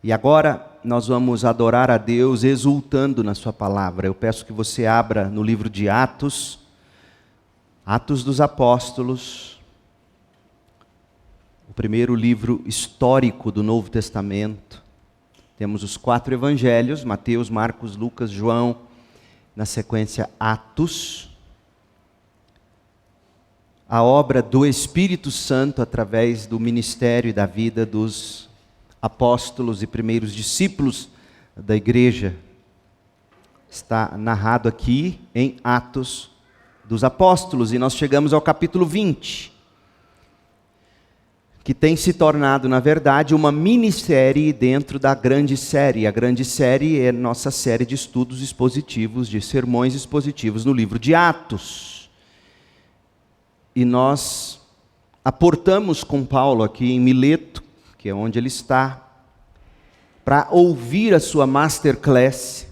E agora nós vamos adorar a Deus exultando na sua palavra. Eu peço que você abra no livro de Atos, Atos dos Apóstolos, o primeiro livro histórico do Novo Testamento. Temos os 4 evangelhos, Mateus, Marcos, Lucas, João, na sequência Atos. A obra do Espírito Santo através do ministério e da vida dos apóstolos e primeiros discípulos da igreja. Está narrado aqui em Atos dos Apóstolos, e nós chegamos ao capítulo 20, que tem se tornado, na verdade, uma minissérie dentro da grande série. A grande série é nossa série de estudos expositivos, de sermões expositivos no livro de Atos. E nós aportamos com Paulo aqui em Mileto, que é onde ele está, para ouvir a sua masterclass.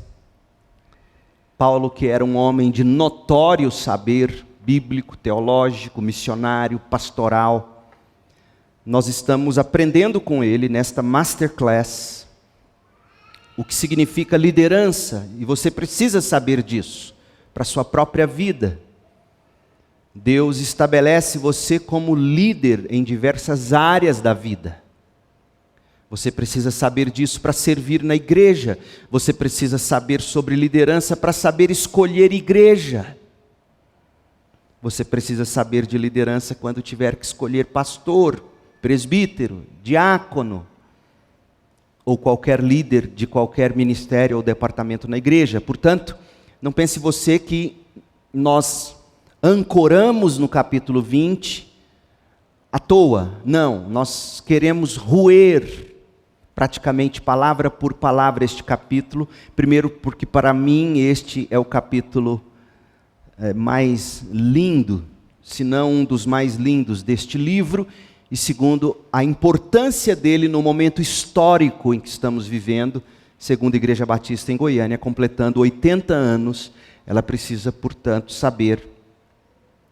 Paulo, que era um homem de notório saber bíblico, teológico, missionário, pastoral. Nós estamos aprendendo com ele nesta masterclass o que significa liderança, e você precisa saber disso para a sua própria vida. Deus estabelece você como líder em diversas áreas da vida. Você precisa saber disso para servir na igreja. Você precisa saber sobre liderança para saber escolher igreja. Você precisa saber de liderança quando tiver que escolher pastor, presbítero, diácono, ou qualquer líder de qualquer ministério ou departamento na igreja. Portanto, não pense você que nós ancoramos no capítulo 20 à toa. Não, nós queremos roer praticamente palavra por palavra este capítulo. Primeiro, porque para mim este é o capítulo mais lindo, se não um dos mais lindos deste livro. E segundo, a importância dele no momento histórico em que estamos vivendo. Segundo a Igreja Batista em Goiânia, completando 80 anos, ela precisa, portanto, saber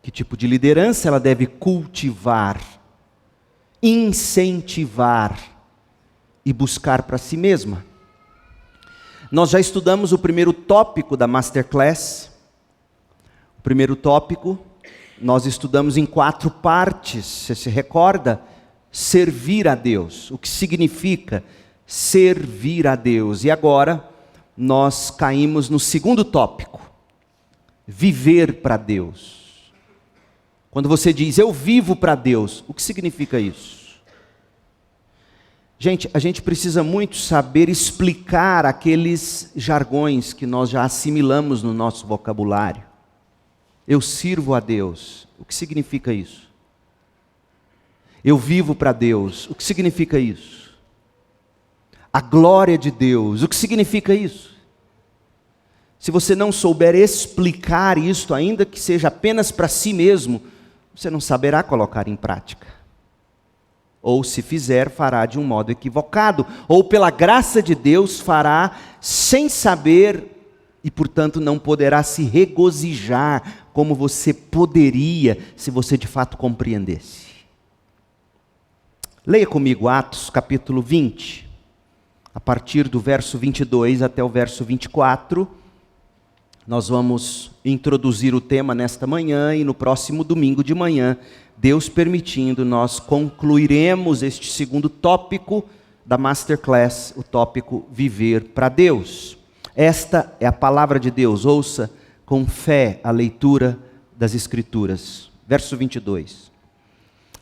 que tipo de liderança ela deve cultivar, incentivar e buscar para si mesma. Nós já estudamos o primeiro tópico da Masterclass. O primeiro tópico nós estudamos em 4 partes, você se recorda? Servir a Deus. O que significa servir a Deus? E agora nós caímos no segundo tópico, viver para Deus. Quando você diz, eu vivo para Deus, o que significa isso? Gente, a gente precisa muito saber explicar aqueles jargões que nós já assimilamos no nosso vocabulário. Eu sirvo a Deus. O que significa isso? Eu vivo para Deus. O que significa isso? A glória de Deus. O que significa isso? Se você não souber explicar isto, ainda que seja apenas para si mesmo, você não saberá colocar em prática. Ou se fizer, fará de um modo equivocado. Ou pela graça de Deus fará sem saber e, portanto, não poderá se regozijar como você poderia se você de fato compreendesse. Leia comigo Atos capítulo 20, a partir do verso 22 até o verso 24. Nós vamos introduzir o tema nesta manhã e no próximo domingo de manhã, Deus permitindo, nós concluiremos este segundo tópico da Masterclass, o tópico Viver para Deus. Esta é a palavra de Deus, ouça com fé a leitura das Escrituras. Verso 22.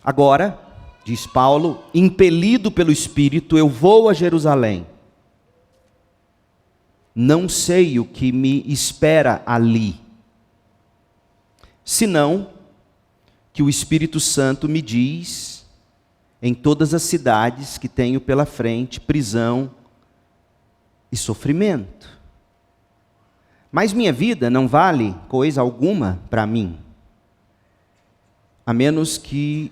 Agora, diz Paulo, impelido pelo Espírito, eu vou a Jerusalém. Não sei o que me espera ali, senão que o Espírito Santo me diz, em todas as cidades que tenho pela frente, prisão e sofrimento. Mas minha vida não vale coisa alguma para mim, a menos que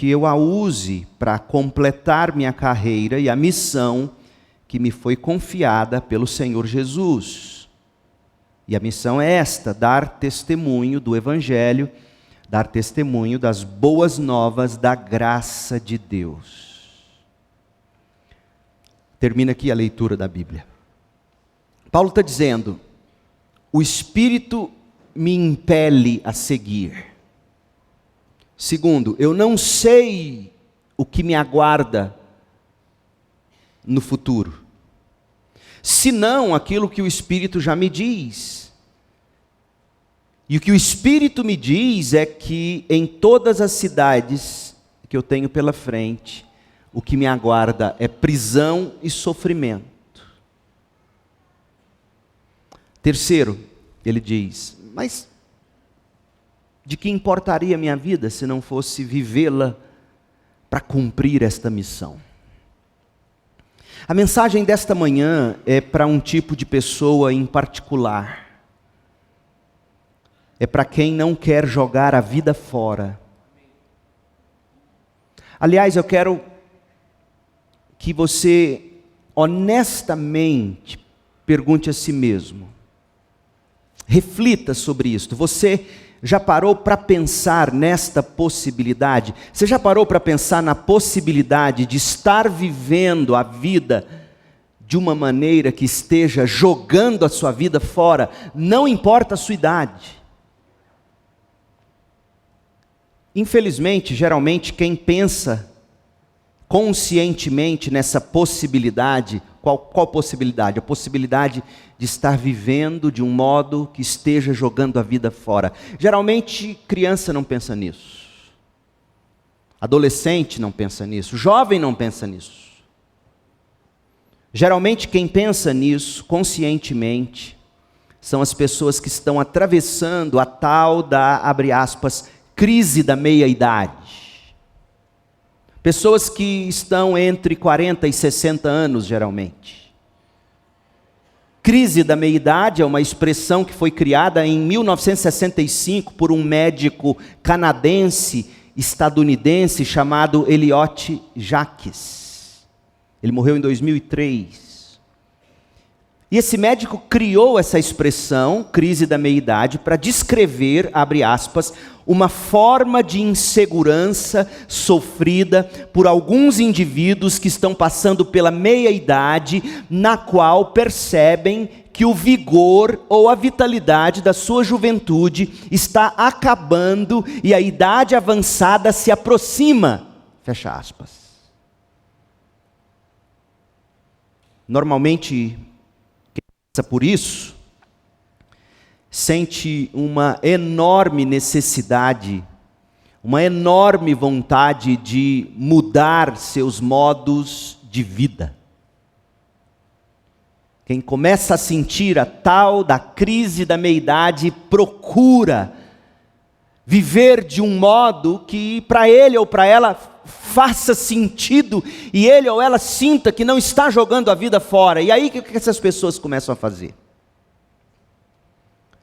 eu a use para completar minha carreira e a missão que me foi confiada pelo Senhor Jesus. E a missão é esta, dar testemunho do Evangelho, dar testemunho das boas novas da graça de Deus. Termina aqui a leitura da Bíblia. Paulo está dizendo: o Espírito me impele a seguir. Segundo, eu não sei o que me aguarda no futuro, senão aquilo que o Espírito já me diz. E o que o Espírito me diz é que em todas as cidades que eu tenho pela frente, o que me aguarda é prisão e sofrimento. Terceiro, ele diz: mas de que importaria a minha vida se não fosse vivê-la para cumprir esta missão? A mensagem desta manhã é para um tipo de pessoa em particular. É para quem não quer jogar a vida fora. Aliás, eu quero que você honestamente pergunte a si mesmo. Reflita sobre isto. Você já parou para pensar nesta possibilidade? Você já parou para pensar na possibilidade de estar vivendo a vida de uma maneira que esteja jogando a sua vida fora? Não importa a sua idade. Infelizmente, geralmente, quem pensa conscientemente nessa possibilidade, qual possibilidade? A possibilidade de estar vivendo de um modo que esteja jogando a vida fora. Geralmente, criança não pensa nisso. Adolescente não pensa nisso. Jovem não pensa nisso. Geralmente, quem pensa nisso conscientemente são as pessoas que estão atravessando a tal da, abre aspas, crise da meia-idade. Pessoas que estão entre 40 e 60 anos, geralmente. Crise da meia-idade é uma expressão que foi criada em 1965 por um médico canadense, estadunidense, chamado Eliot Jacques. Ele morreu em 2003. E esse médico criou essa expressão, crise da meia-idade, para descrever, abre aspas, uma forma de insegurança sofrida por alguns indivíduos que estão passando pela meia-idade, na qual percebem que o vigor ou a vitalidade da sua juventude está acabando e a idade avançada se aproxima. Fecha aspas. Normalmente, quem passa por isso sente uma enorme necessidade, uma enorme vontade de mudar seus modos de vida. Quem começa a sentir a tal da crise da meia-idade procura viver de um modo que para ele ou para ela faça sentido e ele ou ela sinta que não está jogando a vida fora. E aí o que essas pessoas começam a fazer?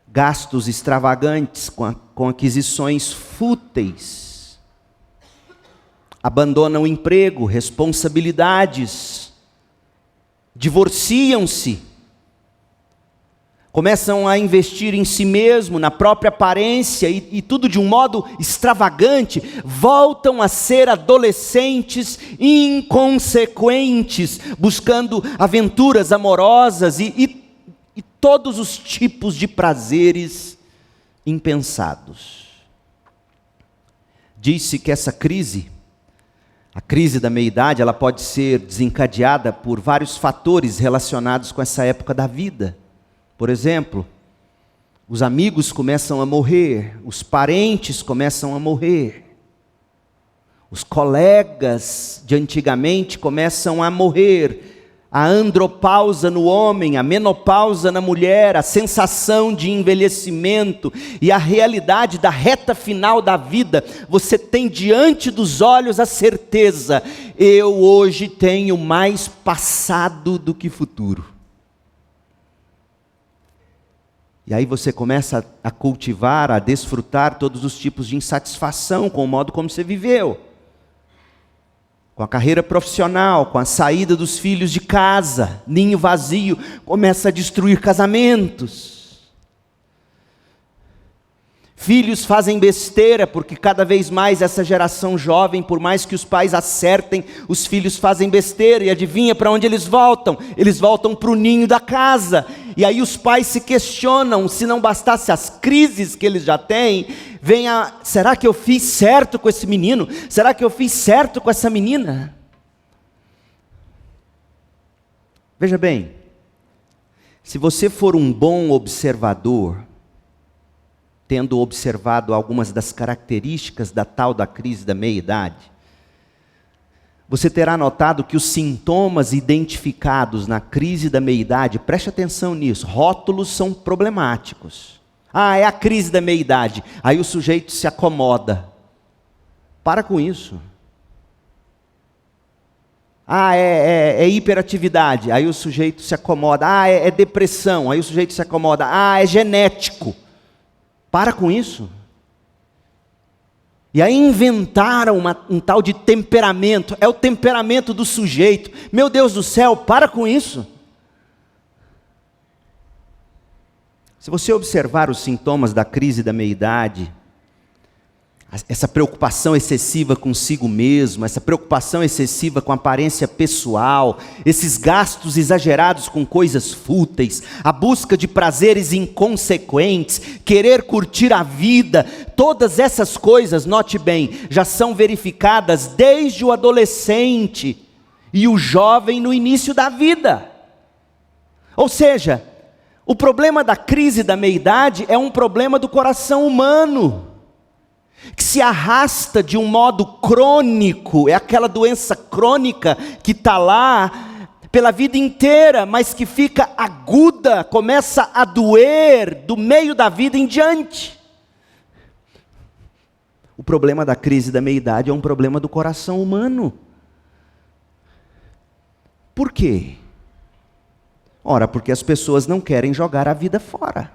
Gastos extravagantes com aquisições fúteis. Abandonam o emprego, responsabilidades. Divorciam-se. Começam a investir em si mesmo, na própria aparência e tudo de um modo extravagante. Voltam a ser adolescentes inconsequentes, buscando aventuras amorosas e todos os tipos de prazeres impensados. Diz-se que essa crise, a crise da meia-idade, ela pode ser desencadeada por vários fatores relacionados com essa época da vida. Por exemplo, os amigos começam a morrer, os parentes começam a morrer, os colegas de antigamente começam a morrer, a andropausa no homem, a menopausa na mulher, a sensação de envelhecimento e a realidade da reta final da vida. Você tem diante dos olhos a certeza: eu hoje tenho mais passado do que futuro. E aí você começa a cultivar, a desfrutar todos os tipos de insatisfação com o modo como você viveu. Com a carreira profissional, com a saída dos filhos de casa, ninho vazio, começa a destruir casamentos. Filhos fazem besteira, porque cada vez mais essa geração jovem, por mais que os pais acertem, os filhos fazem besteira. E adivinha para onde eles voltam? Eles voltam para o ninho da casa. E aí os pais se questionam, se não bastasse as crises que eles já têm, será que eu fiz certo com esse menino? Será que eu fiz certo com essa menina? Veja bem, se você for um bom observador, tendo observado algumas das características da tal da crise da meia-idade, você terá notado que os sintomas identificados na crise da meia-idade, preste atenção nisso, rótulos são problemáticos. Ah, é a crise da meia-idade, aí o sujeito se acomoda. Para com isso. Ah, é hiperatividade, aí o sujeito se acomoda. Ah, é depressão, aí o sujeito se acomoda. Ah, é genético. Para com isso. E aí inventaram um tal de temperamento. É o temperamento do sujeito. Meu Deus do céu, para com isso. Se você observar os sintomas da crise da meia-idade, essa preocupação excessiva consigo mesmo, essa preocupação excessiva com a aparência pessoal, esses gastos exagerados com coisas fúteis, a busca de prazeres inconsequentes, querer curtir a vida, todas essas coisas, note bem, já são verificadas desde o adolescente e o jovem no início da vida. Ou seja, o problema da crise da meia-idade é um problema do coração humano, que se arrasta de um modo crônico, é aquela doença crônica que está lá pela vida inteira, mas que fica aguda, começa a doer do meio da vida em diante. O problema da crise da meia-idade é um problema do coração humano. Por quê? Ora, porque as pessoas não querem jogar a vida fora.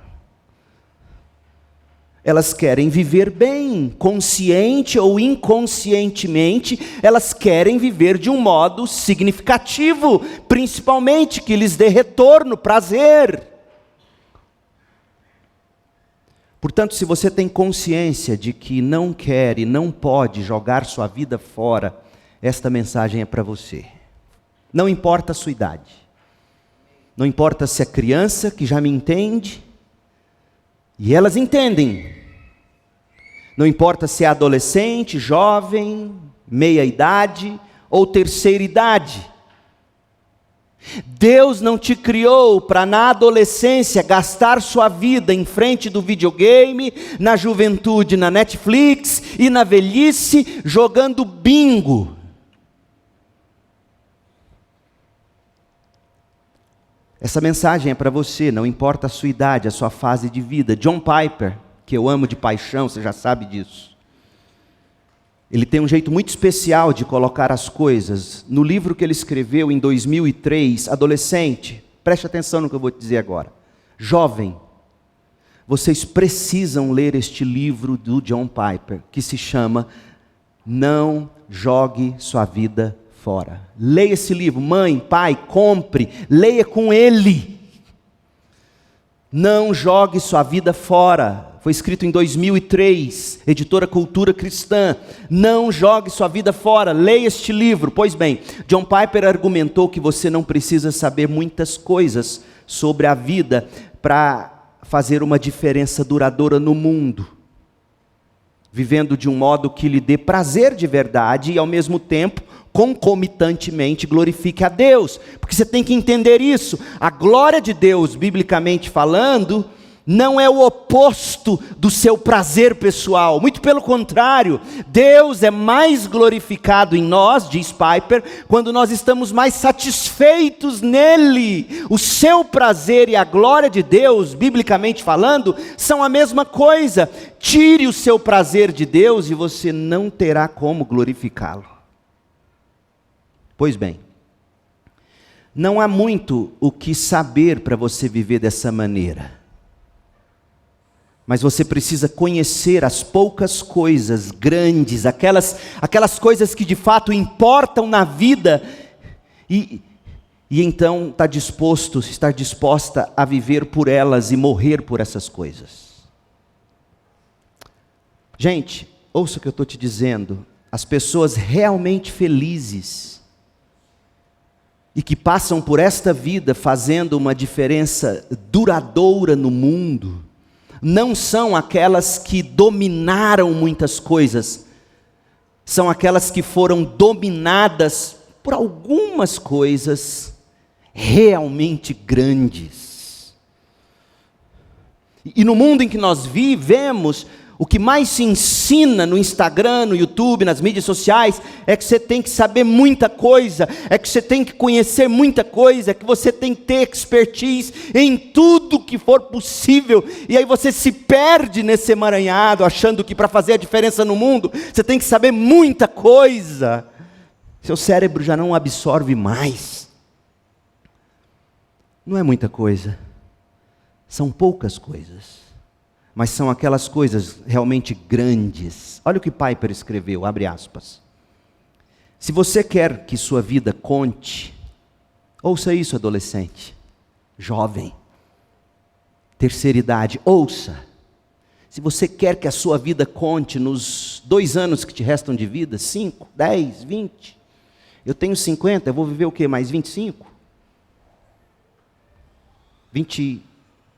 Elas querem viver bem, consciente ou inconscientemente, elas querem viver de um modo significativo, principalmente que lhes dê retorno, prazer. Portanto, se você tem consciência de que não quer e não pode jogar sua vida fora, esta mensagem é para você. Não importa a sua idade, não importa se é criança que já me entende, e elas entendem. Não importa se é adolescente, jovem, meia-idade ou terceira idade. Deus não te criou para na adolescência gastar sua vida em frente do videogame, na juventude na Netflix e na velhice jogando bingo. Essa mensagem é para você, não importa a sua idade, a sua fase de vida. John Piper, que eu amo de paixão, você já sabe disso. Ele tem um jeito muito especial de colocar as coisas. No livro que ele escreveu em 2003, adolescente, preste atenção no que eu vou te dizer agora. Jovem, vocês precisam ler este livro do John Piper, que se chama Não Jogue Sua Vida Fora. Leia esse livro, mãe, pai, compre, leia com ele. Não jogue sua vida fora. Foi escrito em 2003, editora Cultura Cristã. Não jogue sua vida fora, leia este livro. Pois bem, John Piper argumentou que você não precisa saber muitas coisas sobre a vida para fazer uma diferença duradoura no mundo, vivendo de um modo que lhe dê prazer de verdade e ao mesmo tempo, concomitantemente, glorifique a Deus. Porque você tem que entender isso. A glória de Deus, biblicamente falando, não é o oposto do seu prazer pessoal. Muito pelo contrário, Deus é mais glorificado em nós, diz Piper, quando nós estamos mais satisfeitos nele. O seu prazer e a glória de Deus, biblicamente falando, são a mesma coisa. Tire o seu prazer de Deus e você não terá como glorificá-lo. Pois bem, não há muito o que saber para você viver dessa maneira. Mas você precisa conhecer as poucas coisas grandes, aquelas coisas que de fato importam na vida, e então estar disposta a viver por elas e morrer por essas coisas. Gente, ouça o que eu estou te dizendo. As pessoas realmente felizes e que passam por esta vida fazendo uma diferença duradoura no mundo, não são aquelas que dominaram muitas coisas, são aquelas que foram dominadas por algumas coisas realmente grandes. E no mundo em que nós vivemos, o que mais se ensina no Instagram, no YouTube, nas mídias sociais, é que você tem que saber muita coisa, é que você tem que conhecer muita coisa, é que você tem que ter expertise em tudo que for possível, e aí você se perde nesse emaranhado, achando que para fazer a diferença no mundo, você tem que saber muita coisa. Seu cérebro já não absorve mais. Não é muita coisa, são poucas coisas. Mas são aquelas coisas realmente grandes. Olha o que Piper escreveu, abre aspas. Se você quer que sua vida conte, ouça isso, adolescente, jovem, terceira idade, ouça. Se você quer que a sua vida conte nos 2 anos que te restam de vida, 5, 10, 20. Eu tenho 50, eu vou viver o quê? Mais 25? 20,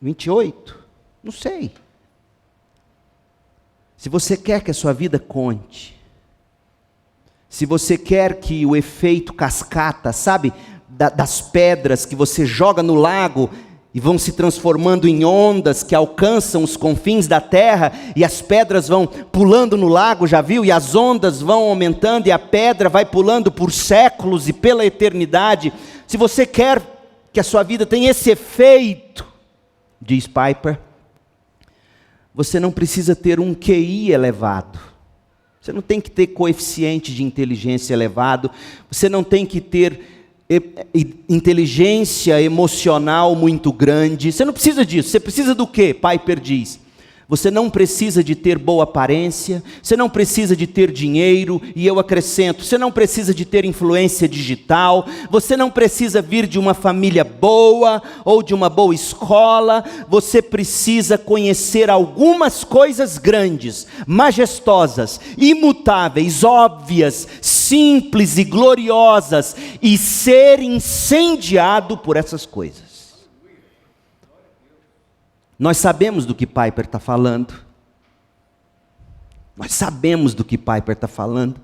28? Não sei. Se você quer que a sua vida conte, se você quer que o efeito cascata, sabe, das pedras que você joga no lago e vão se transformando em ondas que alcançam os confins da terra, e as pedras vão pulando no lago, já viu? E as ondas vão aumentando e a pedra vai pulando por séculos e pela eternidade. Se você quer que a sua vida tenha esse efeito, diz Piper, você não precisa ter um QI elevado. Você não tem que ter coeficiente de inteligência elevado. Você não tem que ter inteligência emocional muito grande. Você não precisa disso. Você precisa do quê? Piper diz. Você não precisa de ter boa aparência, você não precisa de ter dinheiro, e eu acrescento, você não precisa de ter influência digital, você não precisa vir de uma família boa, ou de uma boa escola, você precisa conhecer algumas coisas grandes, majestosas, imutáveis, óbvias, simples e gloriosas, e ser incendiado por essas coisas. Nós sabemos do que Piper está falando. Nós sabemos do que Piper está falando.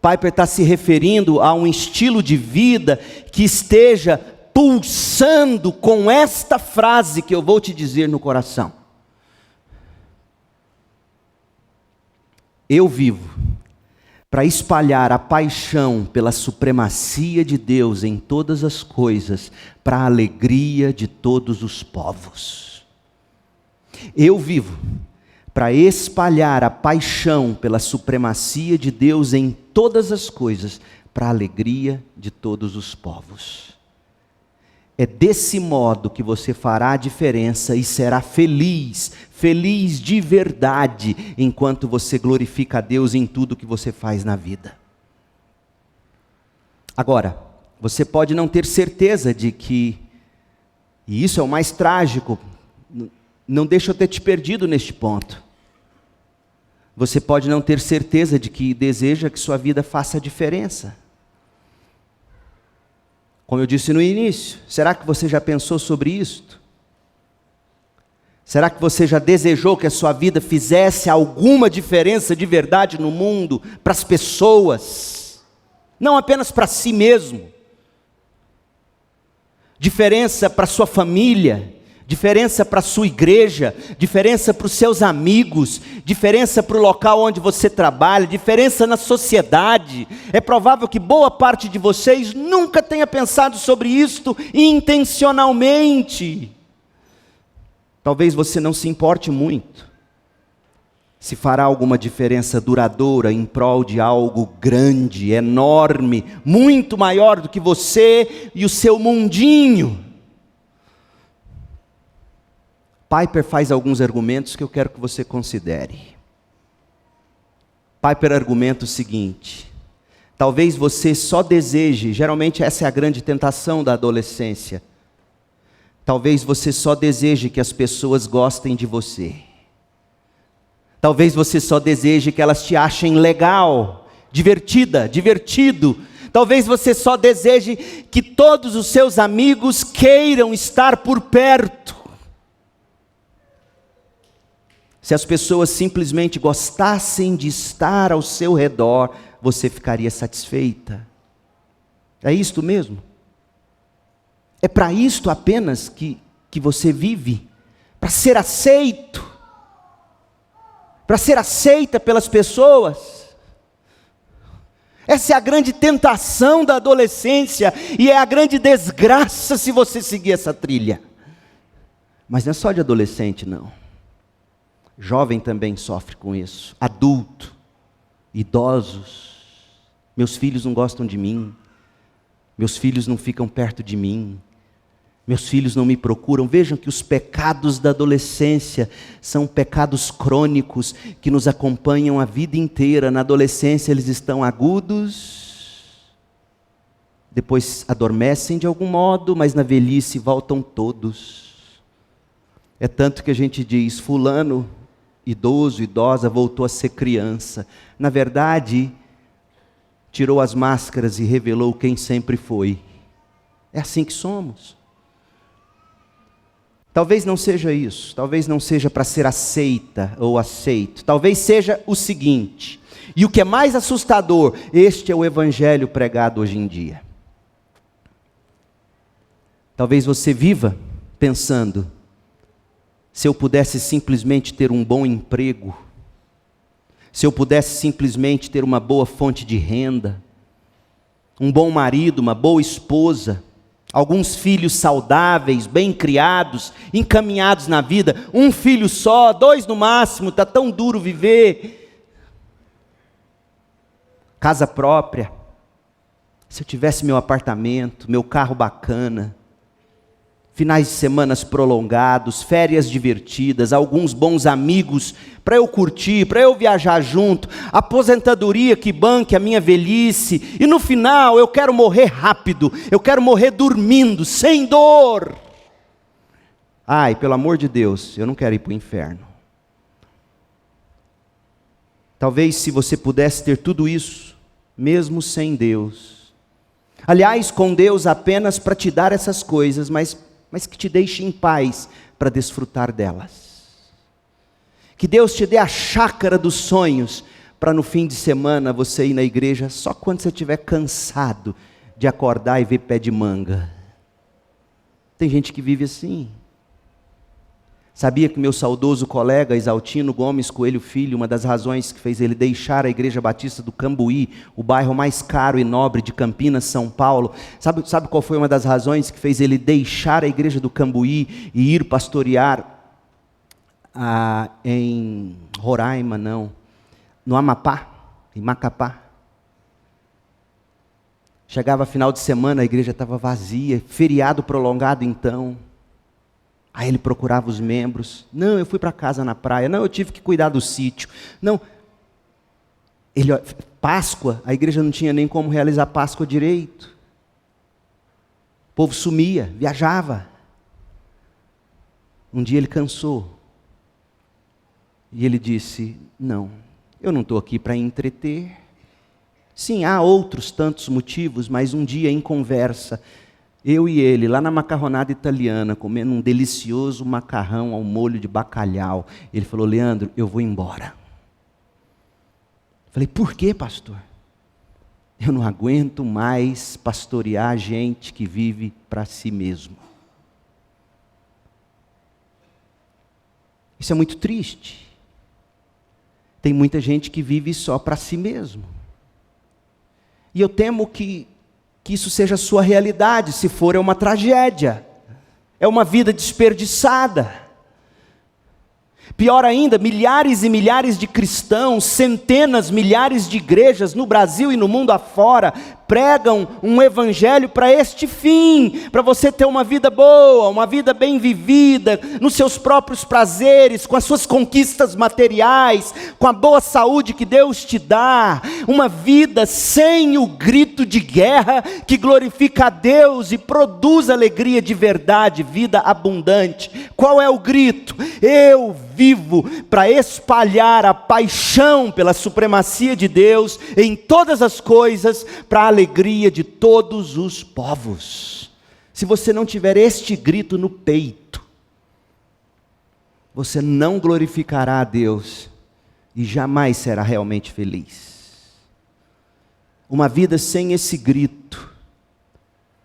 Piper está se referindo a um estilo de vida que esteja pulsando com esta frase que eu vou te dizer no coração. Eu vivo para espalhar a paixão pela supremacia de Deus em todas as coisas, para a alegria de todos os povos. Eu vivo para espalhar a paixão pela supremacia de Deus em todas as coisas, para a alegria de todos os povos. É desse modo que você fará a diferença e será feliz, feliz de verdade, enquanto você glorifica a Deus em tudo que você faz na vida. Agora, você pode não ter certeza de que, e isso é o mais trágico, não deixa eu ter te perdido neste ponto. Você pode não ter certeza de que deseja que sua vida faça a diferença. Como eu disse no início, será que você já pensou sobre isto? Será que você já desejou que a sua vida fizesse alguma diferença de verdade no mundo, para as pessoas? Não apenas para si mesmo. Diferença para a sua família, diferença para a sua igreja, diferença para os seus amigos, diferença para o local onde você trabalha, diferença na sociedade. É provável que boa parte de vocês nunca tenha pensado sobre isto intencionalmente. Talvez você não se importe muito se fará alguma diferença duradoura em prol de algo grande, enorme, muito maior do que você e o seu mundinho. Piper faz alguns argumentos que eu quero que você considere. Piper argumenta o seguinte: talvez você só deseje, geralmente essa é a grande tentação da adolescência, talvez você só deseje que as pessoas gostem de você. Talvez você só deseje que elas te achem legal, divertida, divertido. Talvez você só deseje que todos os seus amigos queiram estar por perto. Se as pessoas simplesmente gostassem de estar ao seu redor, você ficaria satisfeita. É isto mesmo? É para isto apenas que você vive? Para ser aceito? Para ser aceita pelas pessoas? Essa é a grande tentação da adolescência e é a grande desgraça se você seguir essa trilha. Mas não é só de adolescente, não. Jovem também sofre com isso. Adulto, idosos. Meus filhos não gostam de mim. Meus filhos não ficam perto de mim. Meus filhos não me procuram. Vejam que os pecados da adolescência são pecados crônicos que nos acompanham a vida inteira. Na adolescência eles estão agudos, depois adormecem de algum modo, mas na velhice voltam todos. É tanto que a gente diz, fulano, idoso, idosa, voltou a ser criança. Na verdade, tirou as máscaras e revelou quem sempre foi. É assim que somos. Talvez não seja isso, talvez não seja para ser aceita ou aceito. Talvez seja o seguinte, e o que é mais assustador, este é o evangelho pregado hoje em dia. Talvez você viva pensando, se eu pudesse simplesmente ter um bom emprego, se eu pudesse simplesmente ter uma boa fonte de renda, um bom marido, uma boa esposa, alguns filhos saudáveis, bem criados, encaminhados na vida, um filho só, 2 no máximo, está tão duro viver. Casa própria, se eu tivesse meu apartamento, meu carro bacana, finais de semanas prolongados, férias divertidas, alguns bons amigos para eu curtir, para eu viajar junto, aposentadoria que banque a minha velhice, e no final eu quero morrer rápido, eu quero morrer dormindo, sem dor. Ai, pelo amor de Deus, eu não quero ir para o inferno. Talvez se você pudesse ter tudo isso, mesmo sem Deus. Aliás, com Deus apenas para te dar essas coisas, mas que te deixe em paz para desfrutar delas. Que Deus te dê a chácara dos sonhos, para no fim de semana você ir na igreja só quando você estiver cansado de acordar e ver pé de manga. Tem gente que vive assim. Sabia que meu saudoso colega Isaltino Gomes Coelho Filho, uma das razões que fez ele deixar a Igreja Batista do Cambuí, o bairro mais caro e nobre de Campinas, São Paulo, sabe qual foi uma das razões que fez ele deixar a Igreja do Cambuí e ir pastorear em Roraima, não, no Amapá, em Macapá? Chegava final de semana, a igreja estava vazia, feriado prolongado então. Aí ele procurava os membros. Não, eu fui para casa na praia. Não, eu tive que cuidar do sítio. Não. Páscoa, a igreja não tinha nem como realizar Páscoa direito. O povo sumia, viajava. Um dia ele cansou. E ele disse, não, eu não estou aqui para entreter. Sim, há outros tantos motivos, mas um dia em conversa, eu e ele, lá na macarronada italiana, comendo um delicioso macarrão ao molho de bacalhau. Ele falou, Leandro, eu vou embora. Falei, por quê, pastor? Eu não aguento mais pastorear gente que vive para si mesmo. Isso é muito triste. Tem muita gente que vive só para si mesmo. E eu temo que isso seja a sua realidade. Se for, é uma tragédia. É uma vida desperdiçada. Pior ainda, milhares e milhares de cristãos, centenas, milhares de igrejas no Brasil e no mundo afora, pregam um evangelho para este fim, para você ter uma vida boa, uma vida bem vivida, nos seus próprios prazeres, com as suas conquistas materiais, com a boa saúde que Deus te dá, uma vida sem o grito de guerra, que glorifica a Deus e produz alegria de verdade, vida abundante. Qual é o grito? Eu vivo para espalhar a paixão pela supremacia de Deus em todas as coisas, para a alegria de todos os povos. Se você não tiver este grito no peito, você não glorificará a Deus e jamais será realmente feliz. Uma vida sem esse grito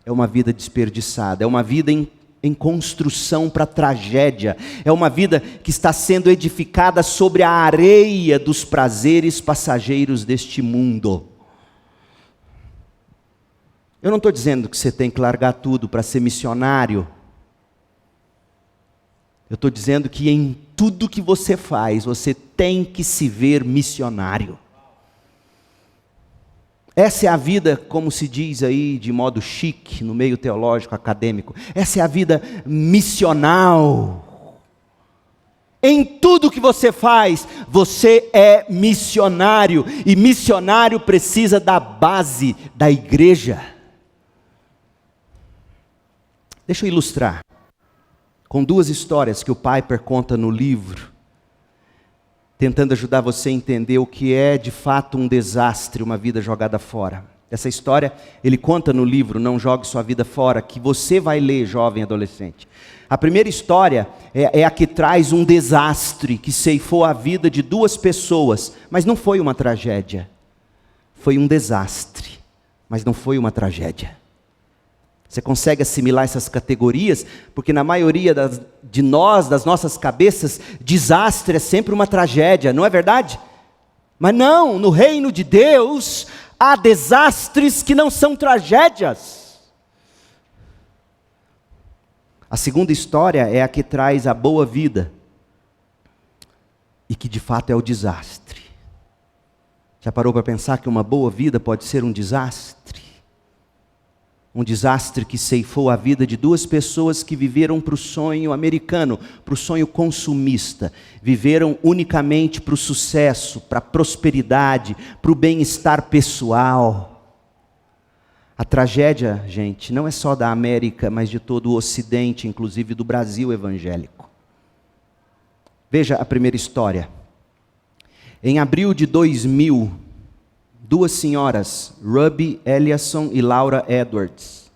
é uma vida desperdiçada, é uma vida em construção para tragédia, é uma vida que está sendo edificada sobre a areia dos prazeres passageiros deste mundo. Eu não estou dizendo que você tem que largar tudo para ser missionário. Eu estou dizendo que em tudo que você faz, você tem que se ver missionário. Essa é a vida, como se diz aí de modo chique, no meio teológico, acadêmico. Essa é a vida missional. Em tudo que você faz, você é missionário. E missionário precisa da base da igreja. Deixa eu ilustrar com duas histórias que o Piper conta no livro, tentando ajudar você a entender o que é de fato um desastre, uma vida jogada fora. Essa história ele conta no livro, Não Jogue Sua Vida Fora, que você vai ler, jovem adolescente. A primeira história é a que traz um desastre que ceifou a vida de duas pessoas, mas não foi uma tragédia. Foi um desastre, mas não foi uma tragédia. Você consegue assimilar essas categorias? Porque na maioria de nós, das nossas cabeças, desastre é sempre uma tragédia, não é verdade? Mas não, no reino de Deus, há desastres que não são tragédias. A segunda história é a que traz a boa vida, e que de fato é o desastre. Já parou para pensar que uma boa vida pode ser um desastre? Um desastre que ceifou a vida de duas pessoas que viveram para o sonho americano, para o sonho consumista. Viveram unicamente para o sucesso, para a prosperidade, para o bem-estar pessoal. A tragédia, gente, não é só da América, mas de todo o Ocidente, inclusive do Brasil evangélico. Veja a primeira história. Em abril de 2000, duas senhoras, Ruby Eliasson e Laura Edwards.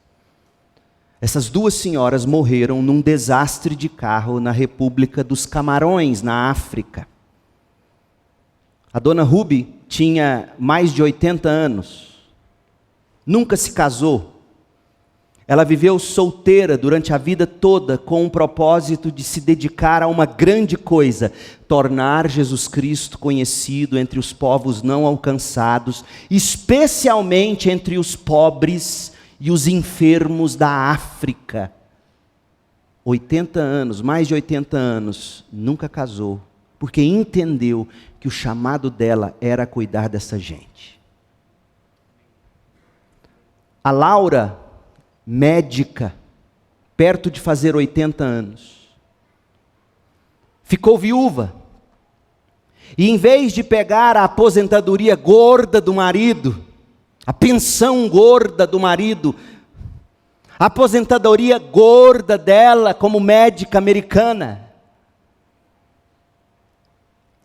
Essas duas senhoras morreram num desastre de carro na República dos Camarões, na África. A dona Ruby tinha mais de 80 anos. Nunca se casou. Ela viveu solteira durante a vida toda com o propósito de se dedicar a uma grande coisa, tornar Jesus Cristo conhecido entre os povos não alcançados, especialmente entre os pobres e os enfermos da África. 80 anos, mais de 80 anos, nunca casou, porque entendeu que o chamado dela era cuidar dessa gente. A Laura, médica, perto de fazer 80 anos, ficou viúva, e em vez de pegar a aposentadoria gorda do marido, a pensão gorda do marido, a aposentadoria gorda dela como médica americana,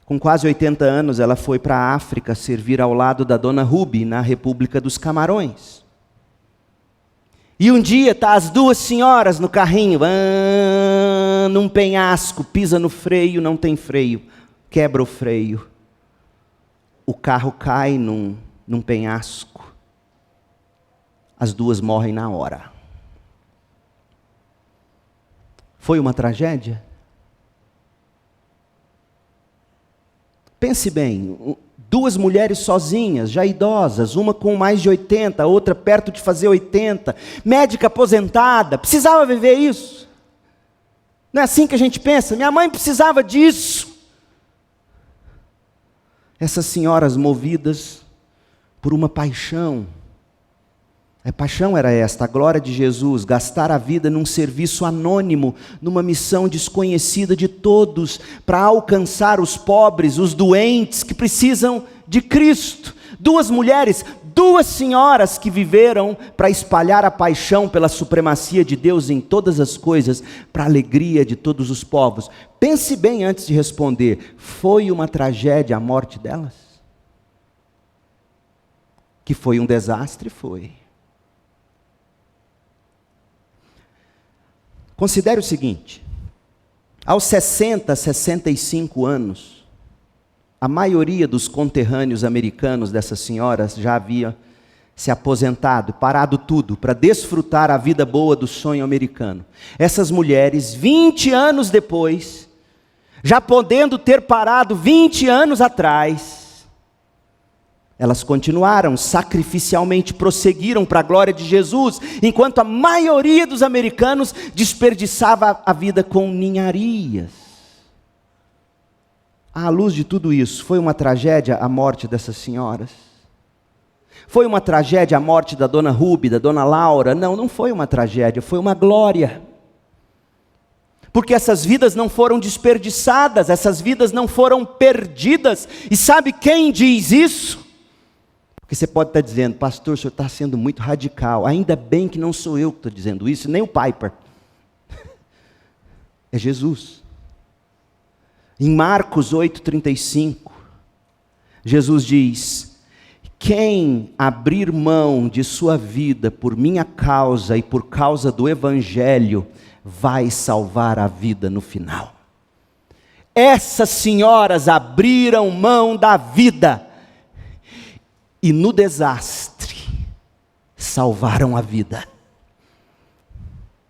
com quase 80 anos ela foi para a África servir ao lado da dona Ruby, na República dos Camarões. E um dia tá as duas senhoras no carrinho, num penhasco, pisa no freio, não tem freio, quebra o freio. O carro cai num penhasco. As duas morrem na hora. Foi uma tragédia? Pense bem, duas mulheres sozinhas, já idosas, uma com mais de 80, a outra perto de fazer 80, médica aposentada, precisava viver isso? Não é assim que a gente pensa? Minha mãe precisava disso. Essas senhoras movidas por uma paixão. A paixão era esta, a glória de Jesus, gastar a vida num serviço anônimo, numa missão desconhecida de todos, para alcançar os pobres, os doentes que precisam de Cristo. Duas mulheres duas senhoras que viveram para espalhar a paixão pela supremacia de Deus em todas as coisas, para a alegria de todos os povos. Pense bem antes de responder: foi uma tragédia a morte delas? Que foi um desastre? Foi. Considere o seguinte: aos 60, 65 anos, a maioria dos conterrâneos americanos dessas senhoras já havia se aposentado, parado tudo, para desfrutar a vida boa do sonho americano. Essas mulheres, 20 anos depois, já podendo ter parado 20 anos atrás, elas continuaram, sacrificialmente prosseguiram para a glória de Jesus, enquanto a maioria dos americanos desperdiçava a vida com ninharias. À luz de tudo isso, foi uma tragédia a morte dessas senhoras? Foi uma tragédia a morte da dona Ruby, da dona Laura? Não, não foi uma tragédia, foi uma glória. Porque essas vidas não foram desperdiçadas, essas vidas não foram perdidas. E sabe quem diz isso? Porque você pode estar dizendo: pastor, o senhor está sendo muito radical. Ainda bem que não sou eu que estou dizendo isso, nem o Piper. É Jesus. Em Marcos 8,35, Jesus diz: quem abrir mão de sua vida por minha causa e por causa do Evangelho, vai salvar a vida no final. Essas senhoras abriram mão da vida, e no desastre, salvaram a vida.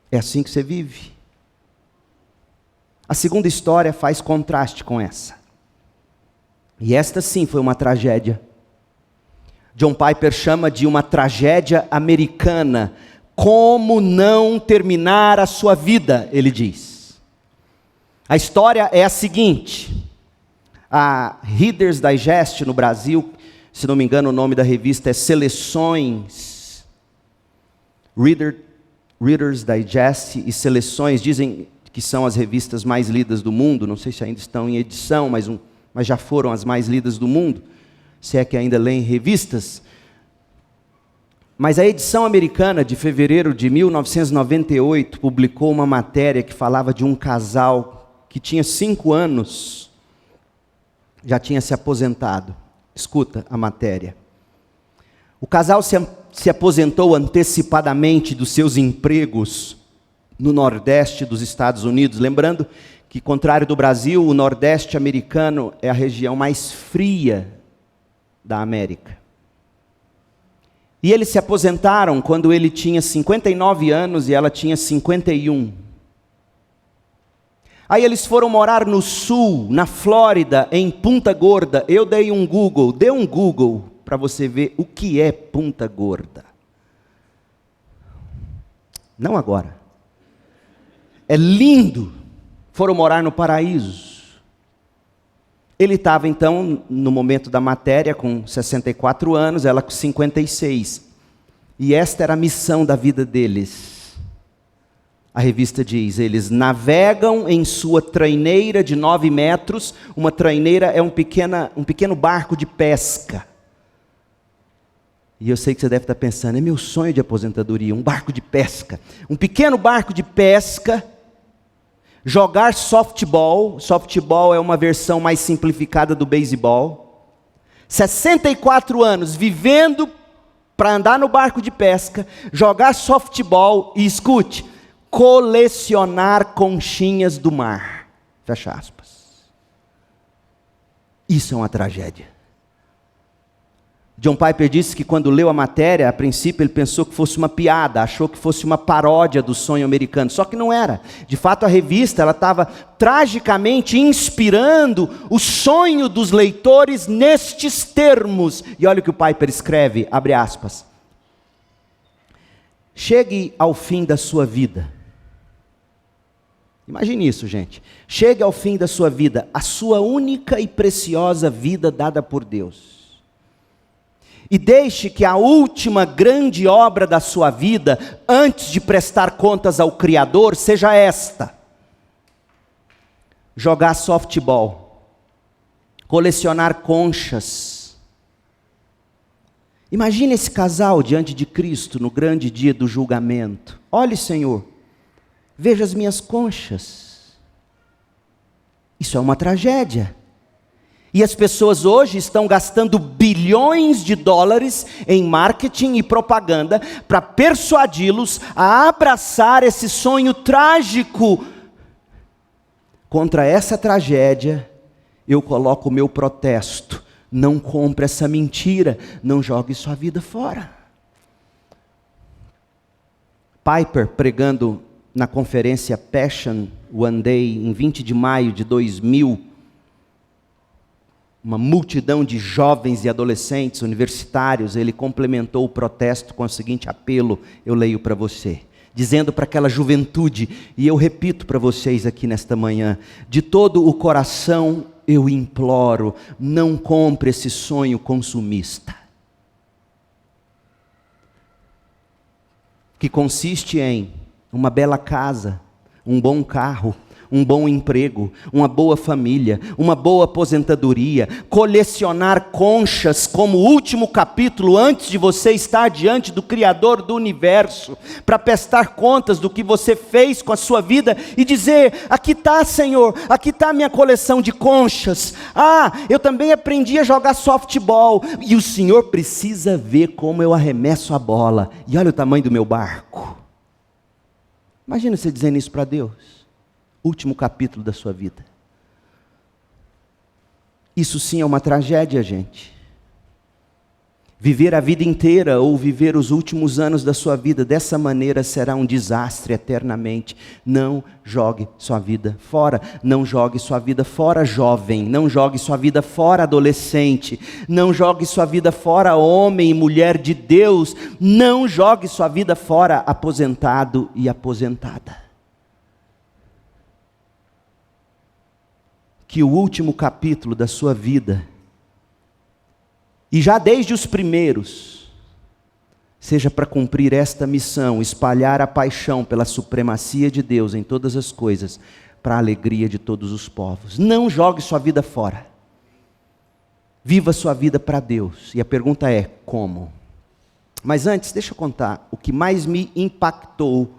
É assim que você vive. A segunda história faz contraste com essa. E esta sim foi uma tragédia. John Piper chama de uma tragédia americana. Como não terminar a sua vida, ele diz. A história é a seguinte: a Reader's Digest no Brasil, se não me engano o nome da revista é Seleções, Reader's Digest e Seleções, dizem que são as revistas mais lidas do mundo. Não sei se ainda estão em edição, mas já foram as mais lidas do mundo, se é que ainda leem revistas. Mas a edição americana de fevereiro de 1998 publicou uma matéria que falava de um casal que tinha 5 anos, já tinha se aposentado. Escuta a matéria. O casal se aposentou antecipadamente dos seus empregos no Nordeste dos Estados Unidos. Lembrando que, contrário do Brasil, o Nordeste americano é a região mais fria da América. E eles se aposentaram quando ele tinha 59 anos e ela tinha 51. Aí eles foram morar no sul, na Flórida, em Punta Gorda. Eu dei um Google, dê um Google para você ver o que é Punta Gorda. Não agora. É lindo. Foram morar no paraíso. Ele estava então, no momento da matéria, com 64 anos, ela com 56. E esta era a missão da vida deles. A revista diz: eles navegam em sua traineira de 9 metros. Uma traineira é um pequeno barco de pesca. E eu sei que você deve estar pensando: é meu sonho de aposentadoria, um barco de pesca. Um pequeno barco de pesca. Jogar softball. Softball é uma versão mais simplificada do beisebol. 64 anos vivendo para andar no barco de pesca, jogar softball e, escute, colecionar conchinhas do mar. Fecha aspas. Isso é uma tragédia. John Piper disse que quando leu a matéria, a princípio ele pensou que fosse uma piada, achou que fosse uma paródia do sonho americano, só que não era. De fato, a revista estava tragicamente inspirando o sonho dos leitores nestes termos. E olha o que o Piper escreve, abre aspas: chegue ao fim da sua vida. Imagine isso, gente. Chegue ao fim da sua vida, a sua única e preciosa vida dada por Deus. E deixe que a última grande obra da sua vida, antes de prestar contas ao Criador, seja esta: jogar softball, colecionar conchas, Imagine esse casal diante de Cristo no grande dia do julgamento. Olhe, Senhor, veja as minhas conchas. Isso é uma tragédia. E as pessoas hoje estão gastando bilhões de dólares em marketing e propaganda para persuadi-los a abraçar esse sonho trágico. Contra essa tragédia, eu coloco o meu protesto. Não compre essa mentira, não jogue sua vida fora. Piper, pregando na conferência Passion One Day, em 20 de maio de 2000, uma multidão de jovens e adolescentes universitários, ele complementou o protesto com o seguinte apelo, eu leio para você, dizendo para aquela juventude, e eu repito para vocês aqui nesta manhã, de todo o coração eu imploro, não compre esse sonho consumista, que consiste em uma bela casa, um bom carro, um bom emprego, uma boa família, uma boa aposentadoria, colecionar conchas como o último capítulo antes de você estar diante do Criador do universo, para prestar contas do que você fez com a sua vida e dizer, aqui está, Senhor, aqui está a minha coleção de conchas, eu também aprendi a jogar softball, e o Senhor precisa ver como eu arremesso a bola, e olha o tamanho do meu barco. Imagina você dizendo isso para Deus. Último capítulo da sua vida. Isso sim é uma tragédia, gente. Viver a vida inteira ou viver os últimos anos da sua vida dessa maneira será um desastre eternamente. Não jogue sua vida fora. Não jogue sua vida fora, jovem. Não jogue sua vida fora, adolescente. Não jogue sua vida fora, homem e mulher de Deus. Não jogue sua vida fora, aposentado e aposentada. Que o último capítulo da sua vida, e já desde os primeiros, seja para cumprir esta missão, espalhar a paixão pela supremacia de Deus em todas as coisas, para a alegria de todos os povos. Não jogue sua vida fora. Viva sua vida para Deus. E a pergunta é, como? Mas antes, deixa eu contar o que mais me impactou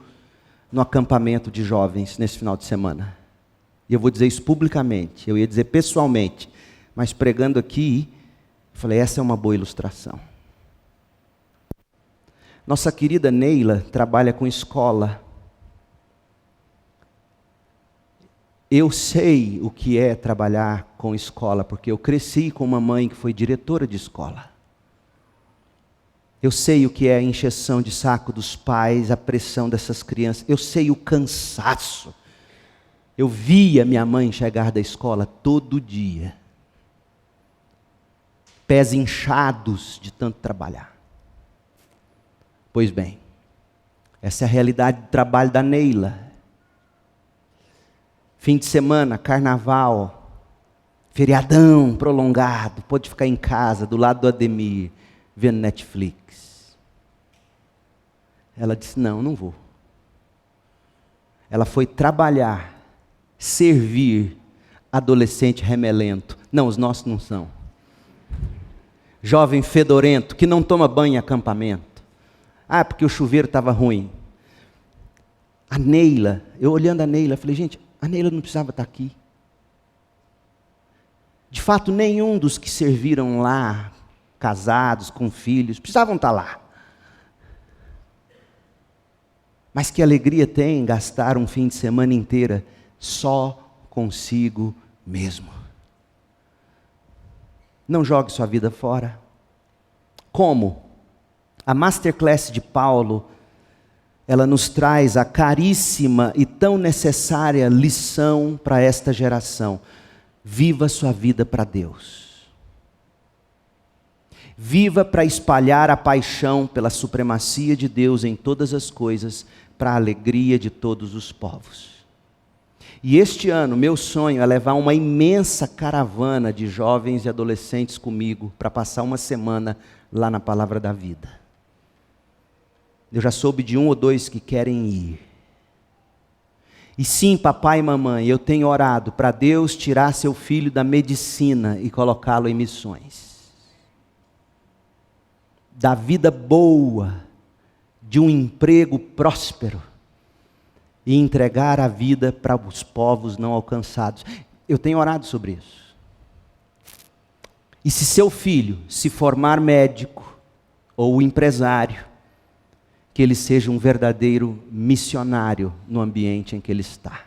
no acampamento de jovens nesse final de semana. E eu vou dizer isso publicamente, eu ia dizer pessoalmente, mas pregando aqui, eu falei, essa é uma boa ilustração. Nossa querida Neila trabalha com escola. Eu sei o que é trabalhar com escola, porque eu cresci com uma mãe que foi diretora de escola. Eu sei o que é a encheção de saco dos pais, a pressão dessas crianças, eu sei o cansaço. Eu via minha mãe chegar da escola todo dia, pés inchados de tanto trabalhar. Pois bem, essa é a realidade do trabalho da Neila. Fim de semana, carnaval, feriadão prolongado, pode ficar em casa, do lado do Ademir, vendo Netflix. Ela disse, não vou. Ela foi trabalhar, servir adolescente remelento. Não, os nossos não são. Jovem fedorento, que não toma banho em acampamento. Porque o chuveiro estava ruim. A Neila, eu olhando a Neila, falei, gente, a Neila não precisava estar aqui. De fato, nenhum dos que serviram lá, casados, com filhos, precisavam estar lá. Mas que alegria tem gastar um fim de semana inteira só consigo mesmo. Não jogue sua vida fora. Como? A Masterclass de Paulo, ela nos traz a caríssima e tão necessária lição para esta geração. Viva sua vida para Deus. Viva para espalhar a paixão pela supremacia de Deus em todas as coisas, para a alegria de todos os povos. E este ano, meu sonho é levar uma imensa caravana de jovens e adolescentes comigo, para passar uma semana lá na Palavra da Vida. Eu já soube de 1 ou 2 que querem ir. E sim, papai e mamãe, eu tenho orado para Deus tirar seu filho da medicina e colocá-lo em missões. da vida boa, de um emprego próspero, e entregar a vida para os povos não alcançados. Eu tenho orado sobre isso. E se seu filho se formar médico ou empresário, que ele seja um verdadeiro missionário no ambiente em que ele está.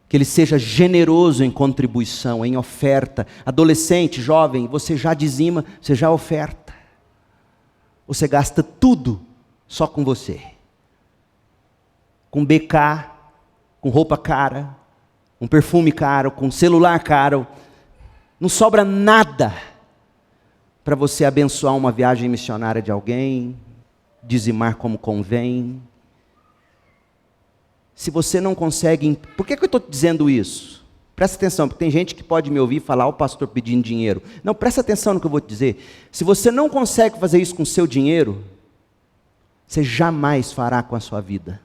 Que ele seja generoso em contribuição, em oferta. Adolescente, jovem, você já dizima, você já oferta. Você gasta tudo só com você. Com BK, com roupa cara, com perfume caro, com celular caro. Não sobra nada para você abençoar uma viagem missionária de alguém, dizimar como convém. Se você não consegue... Por que eu estou dizendo isso? Presta atenção, porque tem gente que pode me ouvir e falar, o pastor pedindo dinheiro. Não, presta atenção no que eu vou te dizer. Se você não consegue fazer isso com o seu dinheiro, você jamais fará com a sua vida.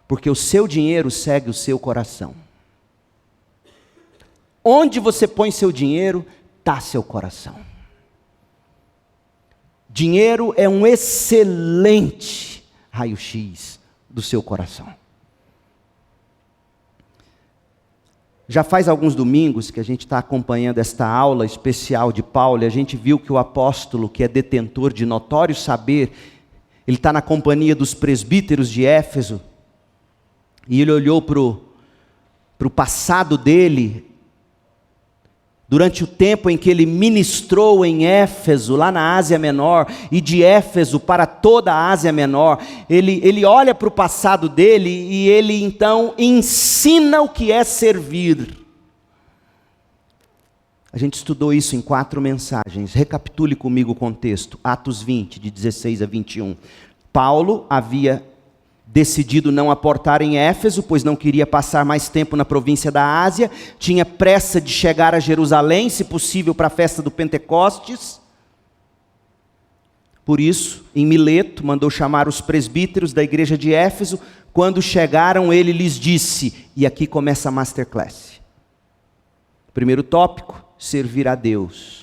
Porque o seu dinheiro segue o seu coração. Onde você põe seu dinheiro, está seu coração. Dinheiro é um excelente raio-x do seu coração. Já faz alguns domingos que a gente está acompanhando esta aula especial de Paulo, e a gente viu que o apóstolo, que é detentor de notório saber, ele está na companhia dos presbíteros de Éfeso, e ele olhou para o passado dele, durante o tempo em que ele ministrou em Éfeso, lá na Ásia Menor, e de Éfeso para toda a Ásia Menor, ele olha para o passado dele e ele então ensina o que é servir. A gente estudou isso em 4 mensagens, recapitule comigo o contexto, Atos 20, de 16 a 21. Paulo havia decidido não aportar em Éfeso, pois não queria passar mais tempo na província da Ásia, tinha pressa de chegar a Jerusalém, se possível para a festa do Pentecostes. Por isso, em Mileto, mandou chamar os presbíteros da igreja de Éfeso. Quando chegaram, ele lhes disse, e aqui começa a masterclass. Primeiro tópico, servir a Deus.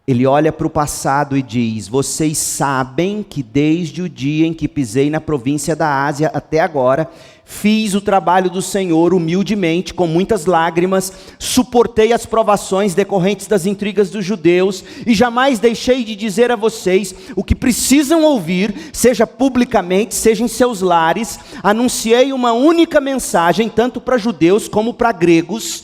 Ele olha para o passado e diz, vocês sabem que desde o dia em que pisei na província da Ásia até agora, fiz o trabalho do Senhor humildemente, com muitas lágrimas, suportei as provações decorrentes das intrigas dos judeus, e jamais deixei de dizer a vocês o que precisam ouvir, seja publicamente, seja em seus lares. Anunciei uma única mensagem, tanto para judeus como para gregos.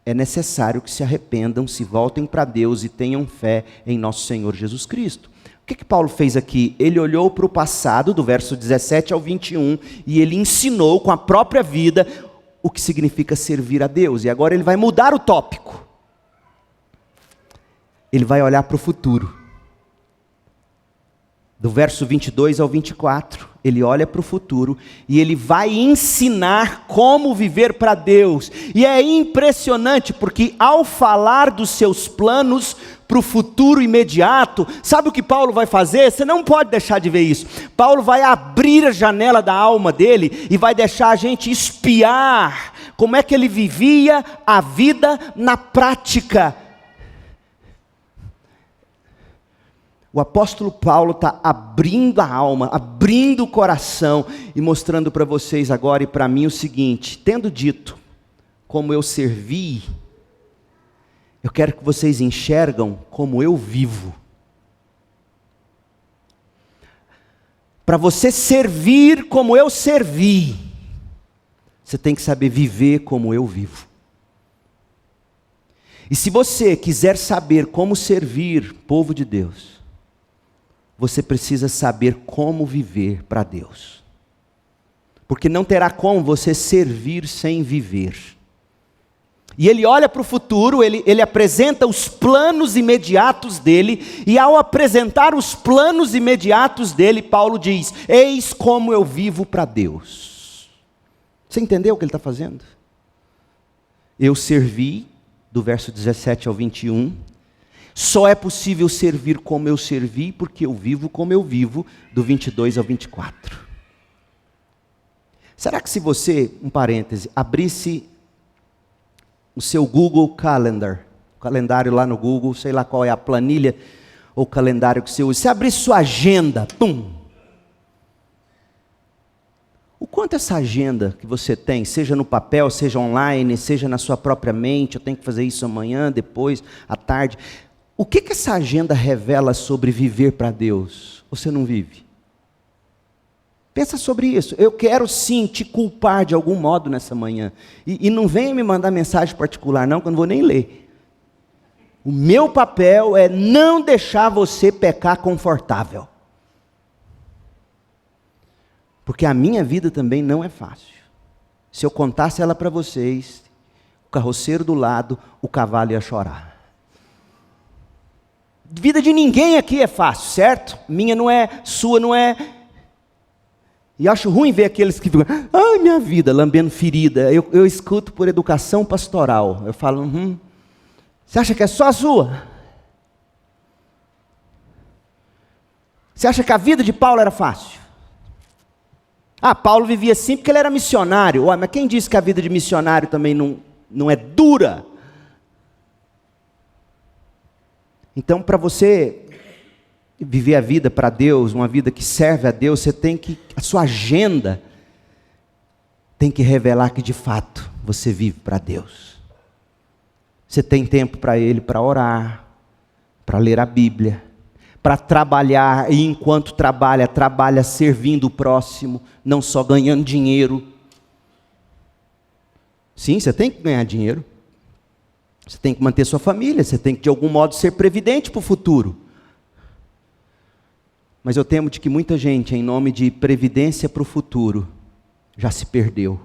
É necessário que se arrependam, se voltem para Deus e tenham fé em nosso Senhor Jesus Cristo. O que Paulo fez aqui? Ele olhou para o passado, do verso 17 ao 21, e ele ensinou com a própria vida o que significa servir a Deus. E agora ele vai mudar o tópico. Ele vai olhar para o futuro. Do verso 22 ao 24, ele olha para o futuro e ele vai ensinar como viver para Deus. E é impressionante porque ao falar dos seus planos para o futuro imediato, sabe o que Paulo vai fazer? Você não pode deixar de ver isso. Paulo vai abrir a janela da alma dele e vai deixar a gente espiar como é que ele vivia a vida na prática. O apóstolo Paulo está abrindo a alma, abrindo o coração e mostrando para vocês agora e para mim o seguinte: tendo dito como eu servi, eu quero que vocês enxergam como eu vivo. Para você servir como eu servi, você tem que saber viver como eu vivo. E se você quiser saber como servir, povo de Deus, você precisa saber como viver para Deus. Porque não terá como você servir sem viver. E ele olha para o futuro, ele apresenta os planos imediatos dele, e ao apresentar os planos imediatos dele, Paulo diz, eis como eu vivo para Deus. Você entendeu o que ele está fazendo? Eu servi, do verso 17 ao 21, só é possível servir como eu servi, porque eu vivo como eu vivo, do 22 ao 24. Será que se você, um parêntese, abrisse o seu Google Calendar, o calendário lá no Google, sei lá qual é a planilha, ou calendário que você usa. Você abrir sua agenda, pum! O quanto essa agenda que você tem, seja no papel, seja online, seja na sua própria mente, eu tenho que fazer isso amanhã, depois, à tarde. O que essa agenda revela sobre viver para Deus? Você não vive? Pensa sobre isso. Eu quero sim te culpar de algum modo nessa manhã. E não venha me mandar mensagem particular não, que eu não vou nem ler. O meu papel é não deixar você pecar confortável. Porque a minha vida também não é fácil. Se eu contasse ela para vocês, o carroceiro do lado, o cavalo ia chorar. Vida de ninguém aqui é fácil, certo? Minha não é, sua não é. E acho ruim ver aqueles que ficam, ai minha vida, lambendo ferida. Eu escuto por educação pastoral. Eu falo, você acha que é só a sua? Você acha que a vida de Paulo era fácil? Paulo vivia assim porque ele era missionário. Mas quem disse que a vida de missionário também não é dura? Então, para você viver a vida para Deus, uma vida que serve a Deus, a sua agenda tem que revelar que de fato você vive para Deus. Você tem tempo para Ele, para orar, para ler a Bíblia, para trabalhar, e enquanto trabalha servindo o próximo, não só ganhando dinheiro. Sim, você tem que ganhar dinheiro. Você tem que manter sua família, você tem que de algum modo ser previdente para o futuro. Mas eu temo de que muita gente, em nome de previdência para o futuro, já se perdeu.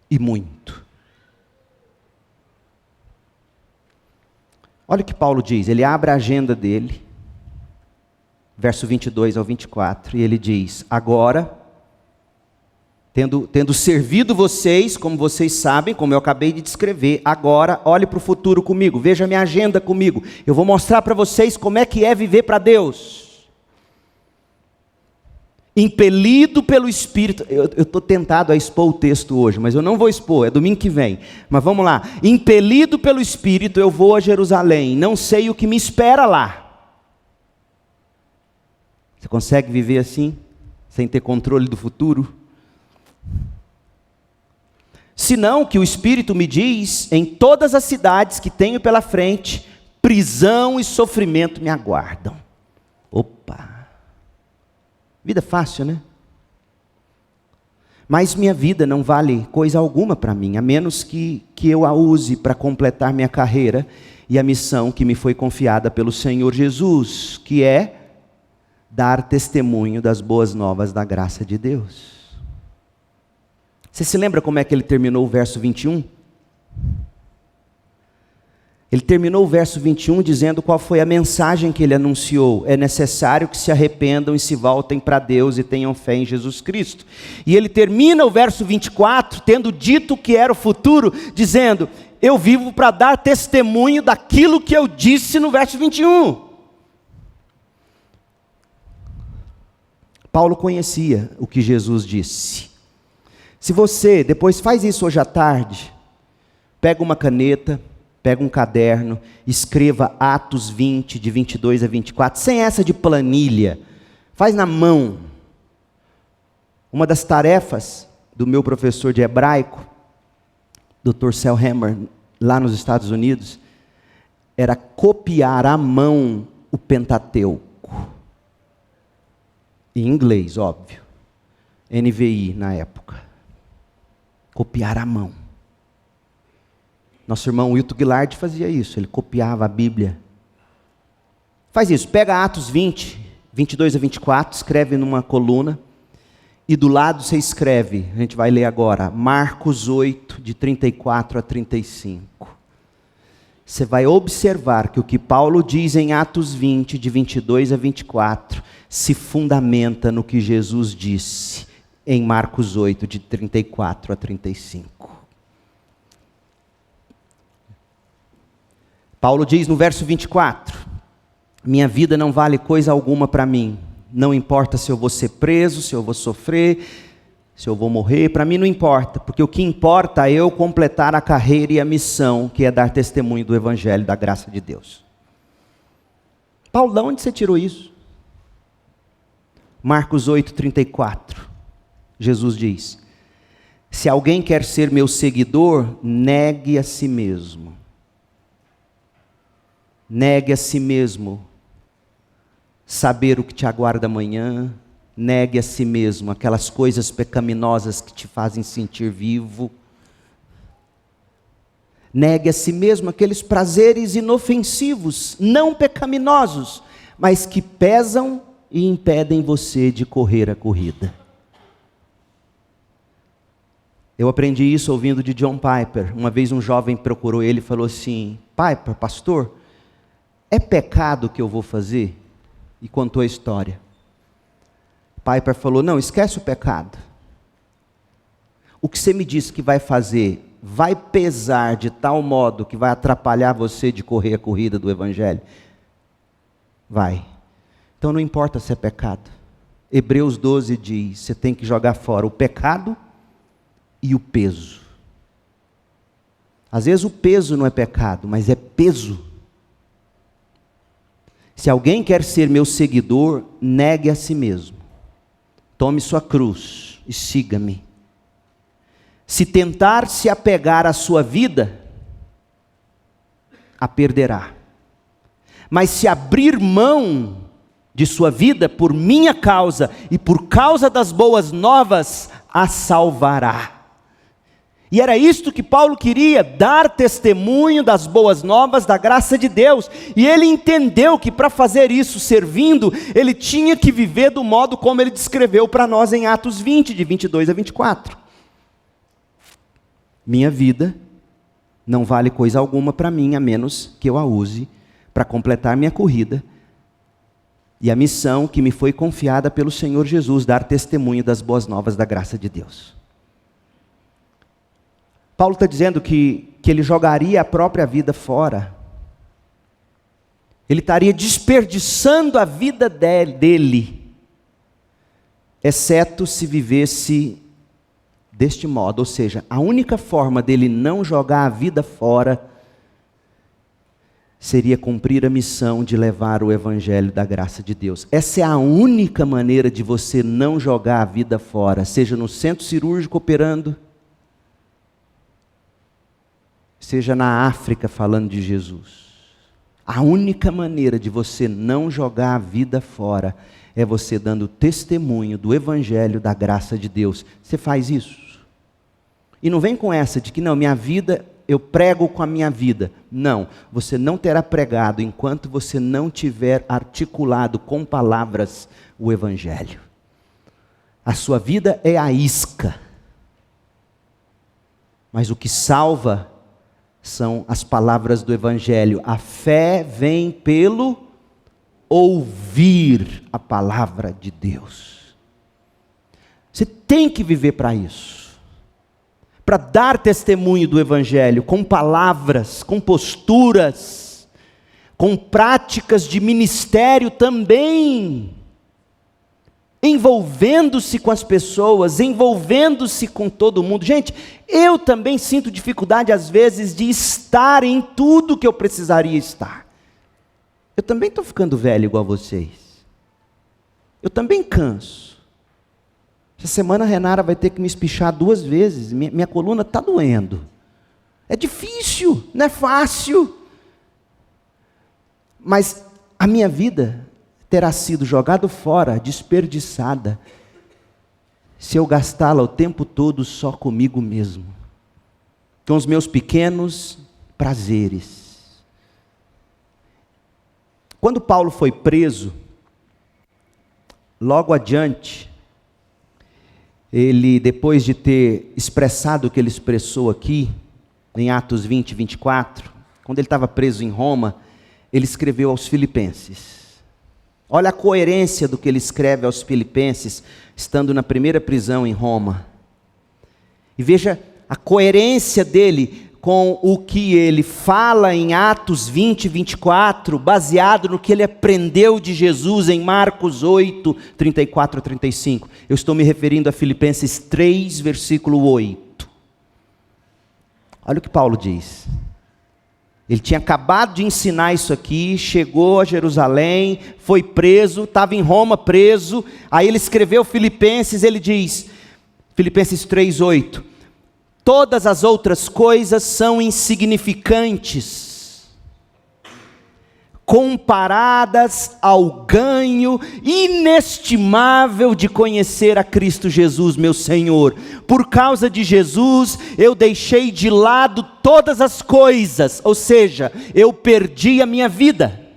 E muito. Olha o que Paulo diz, ele abre a agenda dele, verso 22 ao 24, e ele diz, agora, tendo servido vocês, como vocês sabem, como eu acabei de descrever, agora olhe para o futuro comigo, veja a minha agenda comigo, eu vou mostrar para vocês como é que é viver para Deus. Impelido pelo Espírito, eu estou tentado a expor o texto hoje, mas eu não vou expor, é domingo que vem, mas vamos lá, impelido pelo Espírito eu vou a Jerusalém, não sei o que me espera lá. Você consegue viver assim, sem ter controle do futuro? Senão que o Espírito me diz, em todas as cidades que tenho pela frente, prisão e sofrimento me aguardam. Opa! Vida fácil, né? Mas minha vida não vale coisa alguma para mim, a menos que eu a use para completar minha carreira e a missão que me foi confiada pelo Senhor Jesus, que é dar testemunho das boas novas da graça de Deus. Você se lembra como é que ele terminou o verso 21? Ele terminou o verso 21 dizendo qual foi a mensagem que ele anunciou. É necessário que se arrependam e se voltem para Deus e tenham fé em Jesus Cristo. E ele termina o verso 24, tendo dito o que era o futuro, dizendo, eu vivo para dar testemunho daquilo que eu disse no verso 21. Paulo conhecia o que Jesus disse. Se você, depois faz isso hoje à tarde, pega uma caneta, pega um caderno, escreva Atos 20, de 22 a 24, sem essa de planilha, faz na mão. Uma das tarefas do meu professor de hebraico, Dr. Selhammer, lá nos Estados Unidos, era copiar à mão o Pentateuco. Em inglês, óbvio. NVI na época. Copiar à mão. Nosso irmão Wilton Guilard fazia isso, ele copiava a Bíblia. Faz isso, pega Atos 20, 22 a 24, escreve numa coluna, e do lado você escreve, a gente vai ler agora, Marcos 8, de 34 a 35. Você vai observar que o que Paulo diz em Atos 20, de 22 a 24, se fundamenta no que Jesus disse em Marcos 8, de 34 a 35. Paulo diz no verso 24, minha vida não vale coisa alguma para mim, não importa se eu vou ser preso, se eu vou sofrer, se eu vou morrer, para mim não importa, porque o que importa é eu completar a carreira e a missão, que é dar testemunho do Evangelho da graça de Deus. Paulo, de onde você tirou isso? Marcos 8,34. Jesus diz: se alguém quer ser meu seguidor, negue a si mesmo. Negue a si mesmo saber o que te aguarda amanhã. Negue a si mesmo aquelas coisas pecaminosas que te fazem sentir vivo. Negue a si mesmo aqueles prazeres inofensivos, não pecaminosos, mas que pesam e impedem você de correr a corrida. Eu aprendi isso ouvindo de John Piper. Uma vez um jovem procurou ele e falou assim: Piper, pastor, é pecado o que eu vou fazer? E contou a história. Piper falou: não, esquece o pecado. O que você me disse que vai fazer vai pesar de tal modo que vai atrapalhar você de correr a corrida do Evangelho? Vai. Então não importa se é pecado. Hebreus 12 diz: você tem que jogar fora o pecado e o peso. Às vezes o peso não é pecado, mas é peso. Se alguém quer ser meu seguidor, negue a si mesmo. Tome sua cruz e siga-me. Se tentar se apegar à sua vida, a perderá. Mas se abrir mão de sua vida por minha causa e por causa das boas novas, a salvará. E era isto que Paulo queria, dar testemunho das boas novas da graça de Deus. E ele entendeu que para fazer isso servindo, ele tinha que viver do modo como ele descreveu para nós em Atos 20, de 22 a 24. Minha vida não vale coisa alguma para mim, a menos que eu a use para completar minha corrida e a missão que me foi confiada pelo Senhor Jesus, dar testemunho das boas novas da graça de Deus. Paulo está dizendo que ele jogaria a própria vida fora. Ele estaria desperdiçando a vida dele, exceto se vivesse deste modo. Ou seja, a única forma dele não jogar a vida fora seria cumprir a missão de levar o Evangelho da graça de Deus. Essa é a única maneira de você não jogar a vida fora, seja no centro cirúrgico operando, seja na África falando de Jesus. A única maneira de você não jogar a vida fora é você dando testemunho do Evangelho da graça de Deus. Você faz isso. E não vem com essa de que não, minha vida, eu prego com a minha vida. Não, você não terá pregado enquanto você não tiver articulado com palavras o Evangelho. A sua vida é a isca. Mas o que salva são as palavras do Evangelho. A fé vem pelo ouvir a palavra de Deus. Você tem que viver para isso. Para dar testemunho do Evangelho, com palavras, com posturas, com práticas de ministério também, envolvendo-se com as pessoas, envolvendo-se com todo mundo. Gente, eu também sinto dificuldade às vezes de estar em tudo que eu precisaria estar. Eu também estou ficando velho igual vocês. Eu também canso. Essa semana a Renara vai ter que me espichar 2 vezes, minha coluna está doendo. É difícil, não é fácil. Mas a minha vida terá sido jogada fora, desperdiçada, se eu gastá-la o tempo todo só comigo mesmo, com os meus pequenos prazeres. Quando Paulo foi preso, logo adiante, ele, depois de ter expressado o que ele expressou aqui, em Atos 20, 24, quando ele estava preso em Roma, ele escreveu aos Filipenses. Olha a coerência do que ele escreve aos Filipenses, estando na primeira prisão em Roma. E veja a coerência dele com o que ele fala em Atos 20, 24, baseado no que ele aprendeu de Jesus em Marcos 8, 34 a 35. Eu estou me referindo a Filipenses 3, versículo 8. Olha o que Paulo diz. Ele tinha acabado de ensinar isso aqui, chegou a Jerusalém, foi preso, estava em Roma preso. Aí ele escreveu Filipenses, ele diz, Filipenses 3:8, todas as outras coisas são insignificantes, comparadas ao ganho inestimável de conhecer a Cristo Jesus, meu Senhor. Por causa de Jesus, eu deixei de lado todas as coisas, ou seja, eu perdi a minha vida.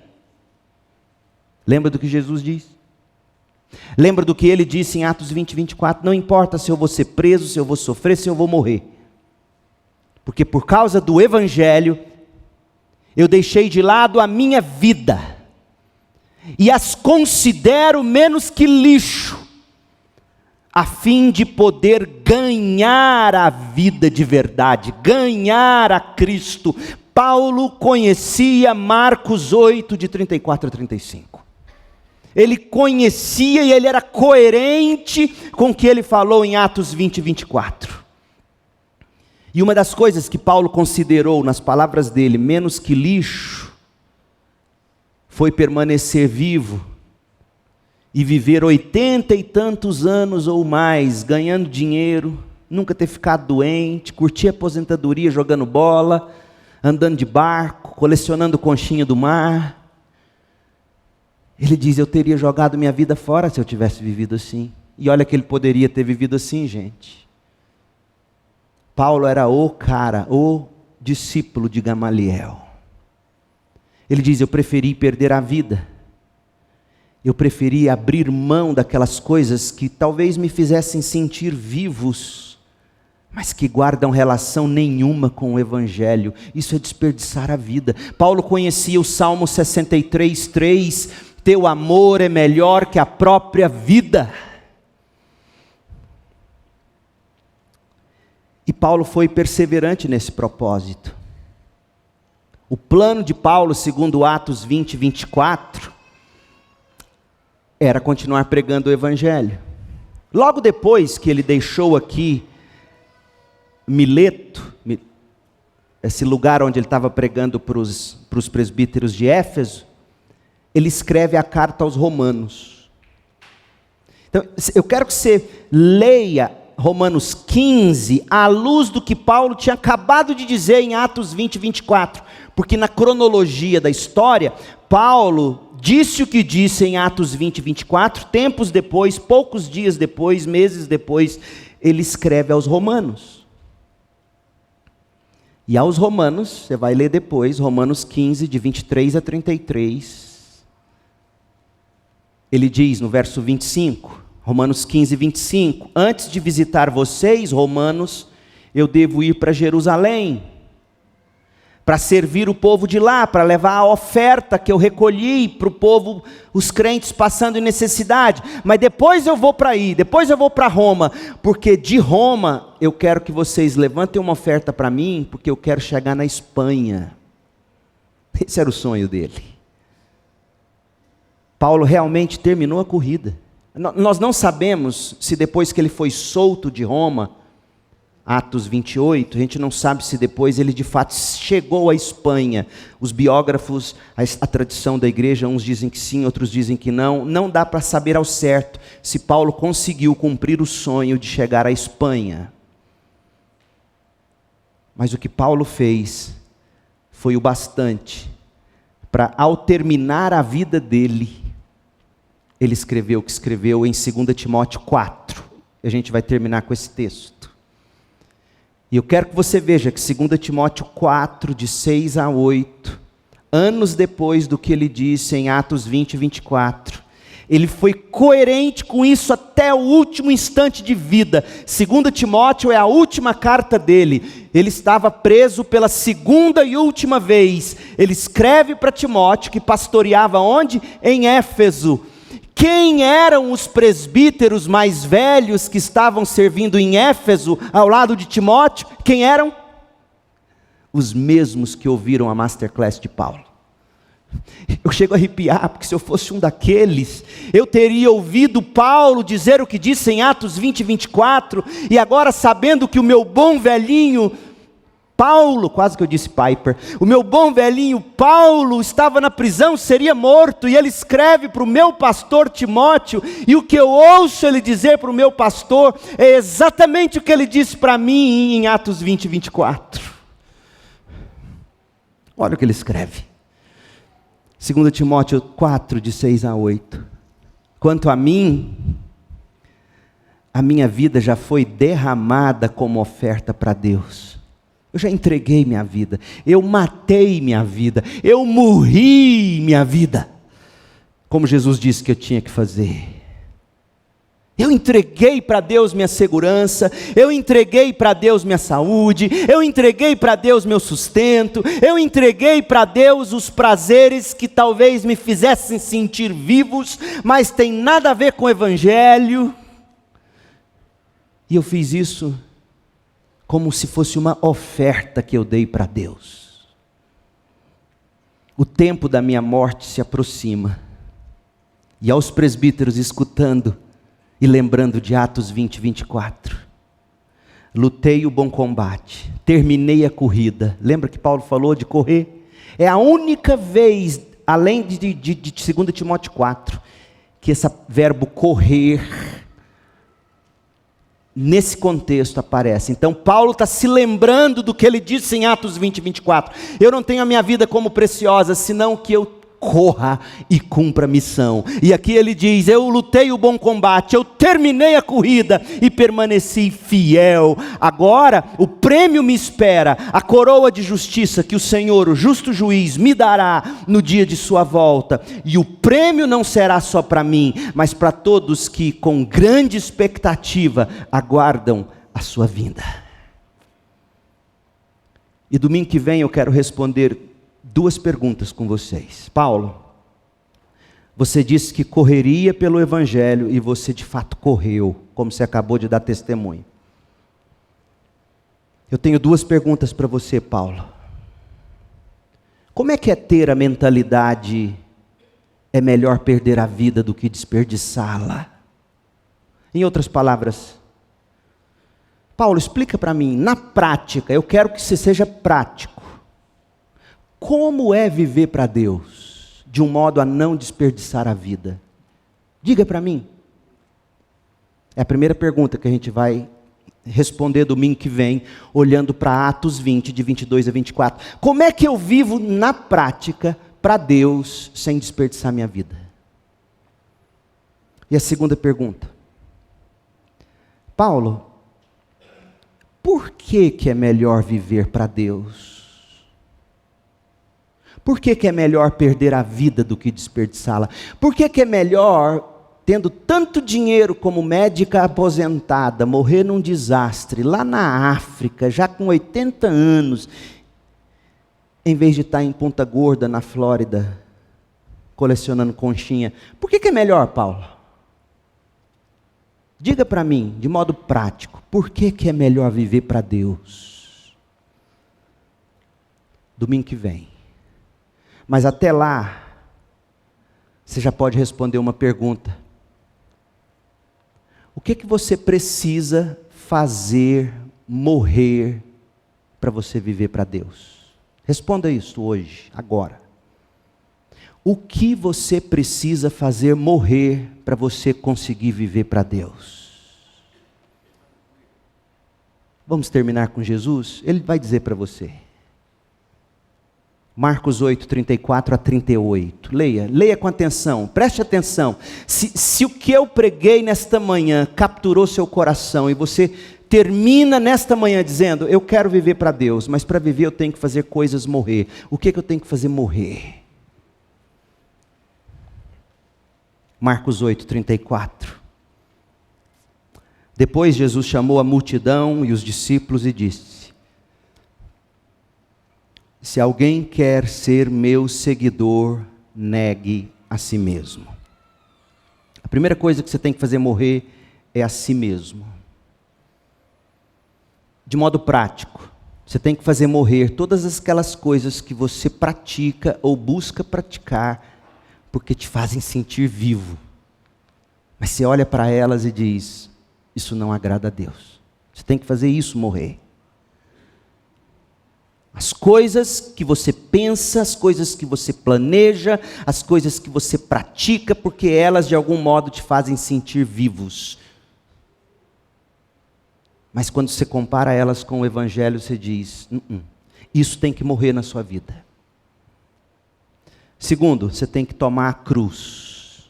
Lembra do que Jesus disse? Lembra do que ele disse em Atos 20:24? Não importa se eu vou ser preso, se eu vou sofrer, se eu vou morrer. Porque por causa do Evangelho, eu deixei de lado a minha vida, e as considero menos que lixo, a fim de poder ganhar a vida de verdade, ganhar a Cristo. Paulo conhecia Marcos 8, de 34 a 35. Ele conhecia e ele era coerente com o que ele falou em Atos 20:24. E uma das coisas que Paulo considerou, nas palavras dele, menos que lixo, foi permanecer vivo e viver 80 e tantos anos ou mais, ganhando dinheiro, nunca ter ficado doente, curtir a aposentadoria jogando bola, andando de barco, colecionando conchinha do mar. Ele diz, eu teria jogado minha vida fora se eu tivesse vivido assim. E olha que ele poderia ter vivido assim, gente. Paulo era o discípulo de Gamaliel. Ele diz, eu preferi perder a vida. Eu preferi abrir mão daquelas coisas que talvez me fizessem sentir vivos, mas que guardam relação nenhuma com o Evangelho. Isso é desperdiçar a vida. Paulo conhecia o Salmo 63:3, teu amor é melhor que a própria vida. E Paulo foi perseverante nesse propósito. O plano de Paulo, segundo Atos 20:24, era continuar pregando o Evangelho. Logo depois que ele deixou aqui Mileto, esse lugar onde ele estava pregando para os presbíteros de Éfeso, ele escreve a carta aos Romanos. Então, eu quero que você leia Romanos 15, à luz do que Paulo tinha acabado de dizer em Atos 20:24, porque na cronologia da história, Paulo disse o que disse em Atos 20:24, tempos depois, poucos dias depois, meses depois, ele escreve aos Romanos. E aos Romanos, você vai ler depois, Romanos 15, de 23 a 33, ele diz no verso 25, Romanos 15:25, antes de visitar vocês, romanos, eu devo ir para Jerusalém, para servir o povo de lá, para levar a oferta que eu recolhi para o povo, os crentes passando em necessidade, mas depois eu vou para aí, depois eu vou para Roma, porque de Roma eu quero que vocês levantem uma oferta para mim, porque eu quero chegar na Espanha. Esse era o sonho dele. Paulo realmente terminou a corrida. Nós não sabemos se depois que ele foi solto de Roma, Atos 28, a gente não sabe se depois ele de fato chegou à Espanha. Os biógrafos, a tradição da igreja, uns dizem que sim, outros dizem que não. Não dá para saber ao certo se Paulo conseguiu cumprir o sonho de chegar à Espanha. Mas o que Paulo fez foi o bastante para, ao terminar a vida dele, ele escreveu o que escreveu em 2 Timóteo 4. A gente vai terminar com esse texto. E eu quero que você veja que 2 Timóteo 4, de 6 a 8, anos depois do que ele disse em Atos 20:24, ele foi coerente com isso até o último instante de vida. 2 Timóteo é a última carta dele. Ele estava preso pela segunda e última vez. Ele escreve para Timóteo, que pastoreava onde? Em Éfeso. Quem eram os presbíteros mais velhos que estavam servindo em Éfeso, ao lado de Timóteo? Quem eram? Os mesmos que ouviram a masterclass de Paulo. Eu chego a arrepiar, porque se eu fosse um daqueles, eu teria ouvido Paulo dizer o que disse em Atos 20:24, e agora sabendo que o meu bom velhinho Paulo, quase que eu disse Piper, o meu bom velhinho Paulo estava na prisão, seria morto, e ele escreve para o meu pastor Timóteo, e o que eu ouço ele dizer para o meu pastor, é exatamente o que ele disse para mim em Atos 20, 24. Olha o que ele escreve, 2 Timóteo 4, de 6 a 8, quanto a mim, a minha vida já foi derramada como oferta para Deus. Eu já entreguei minha vida, eu matei minha vida, eu morri minha vida, como Jesus disse que eu tinha que fazer. Eu entreguei para Deus minha segurança, eu entreguei para Deus minha saúde, eu entreguei para Deus meu sustento, eu entreguei para Deus os prazeres que talvez me fizessem sentir vivos, mas tem nada a ver com o Evangelho. E eu fiz isso como se fosse uma oferta que eu dei para Deus. O tempo da minha morte se aproxima. E aos presbíteros escutando e lembrando de Atos 20, 24. Lutei o bom combate, terminei a corrida. Lembra que Paulo falou de correr? É a única vez, além de 2 Timóteo 4, que esse verbo correr nesse contexto aparece. Então Paulo está se lembrando do que ele disse em Atos 20, 24. Eu não tenho a minha vida como preciosa, senão que eu corra e cumpra a missão. E aqui ele diz, eu lutei o bom combate, eu terminei a corrida e permaneci fiel. Agora o prêmio me espera, a coroa de justiça que o Senhor, o justo juiz, me dará no dia de sua volta. E o prêmio não será só para mim, mas para todos que com grande expectativa aguardam a sua vinda. E domingo que vem eu quero responder 2 perguntas com vocês. Paulo, você disse que correria pelo Evangelho e você de fato correu, como você acabou de dar testemunho. Eu tenho 2 perguntas para você, Paulo. Como é que é ter a mentalidade, é melhor perder a vida do que desperdiçá-la? Em outras palavras, Paulo, explica para mim, na prática, eu quero que você seja prático. Como é viver para Deus, de um modo a não desperdiçar a vida? Diga para mim. É a primeira pergunta que a gente vai responder domingo que vem, olhando para Atos 20, de 22 a 24. Como é que eu vivo na prática para Deus, sem desperdiçar minha vida? E a segunda pergunta. Paulo, por que é melhor viver para Deus? Por que é melhor perder a vida do que desperdiçá-la? Por que é melhor, tendo tanto dinheiro como médica aposentada, morrer num desastre, lá na África, já com 80 anos, em vez de estar em Ponta Gorda, na Flórida, colecionando conchinha? Por que é melhor, Paulo? Diga para mim, de modo prático, por que é melhor viver para Deus? Domingo que vem. Mas até lá, você já pode responder uma pergunta. O que você precisa fazer, morrer, para você viver para Deus? Responda isso hoje, agora. O que você precisa fazer, morrer, para você conseguir viver para Deus? Vamos terminar com Jesus? Ele vai dizer para você. Marcos 8, 34 a 38. Leia com atenção, preste atenção. Se o que eu preguei nesta manhã capturou seu coração e você termina nesta manhã dizendo, eu quero viver para Deus, mas para viver eu tenho que fazer coisas morrer. O que eu tenho que fazer morrer? Marcos 8, 34. Depois Jesus chamou a multidão e os discípulos e disse, se alguém quer ser meu seguidor, negue a si mesmo. A primeira coisa que você tem que fazer morrer é a si mesmo. De modo prático, você tem que fazer morrer todas aquelas coisas que você pratica ou busca praticar, porque te fazem sentir vivo. Mas você olha para elas e diz, isso não agrada a Deus. Você tem que fazer isso morrer. As coisas que você pensa, as coisas que você planeja, as coisas que você pratica, porque elas de algum modo te fazem sentir vivos. Mas quando você compara elas com o Evangelho, você diz, isso tem que morrer na sua vida. Segundo, você tem que tomar a cruz.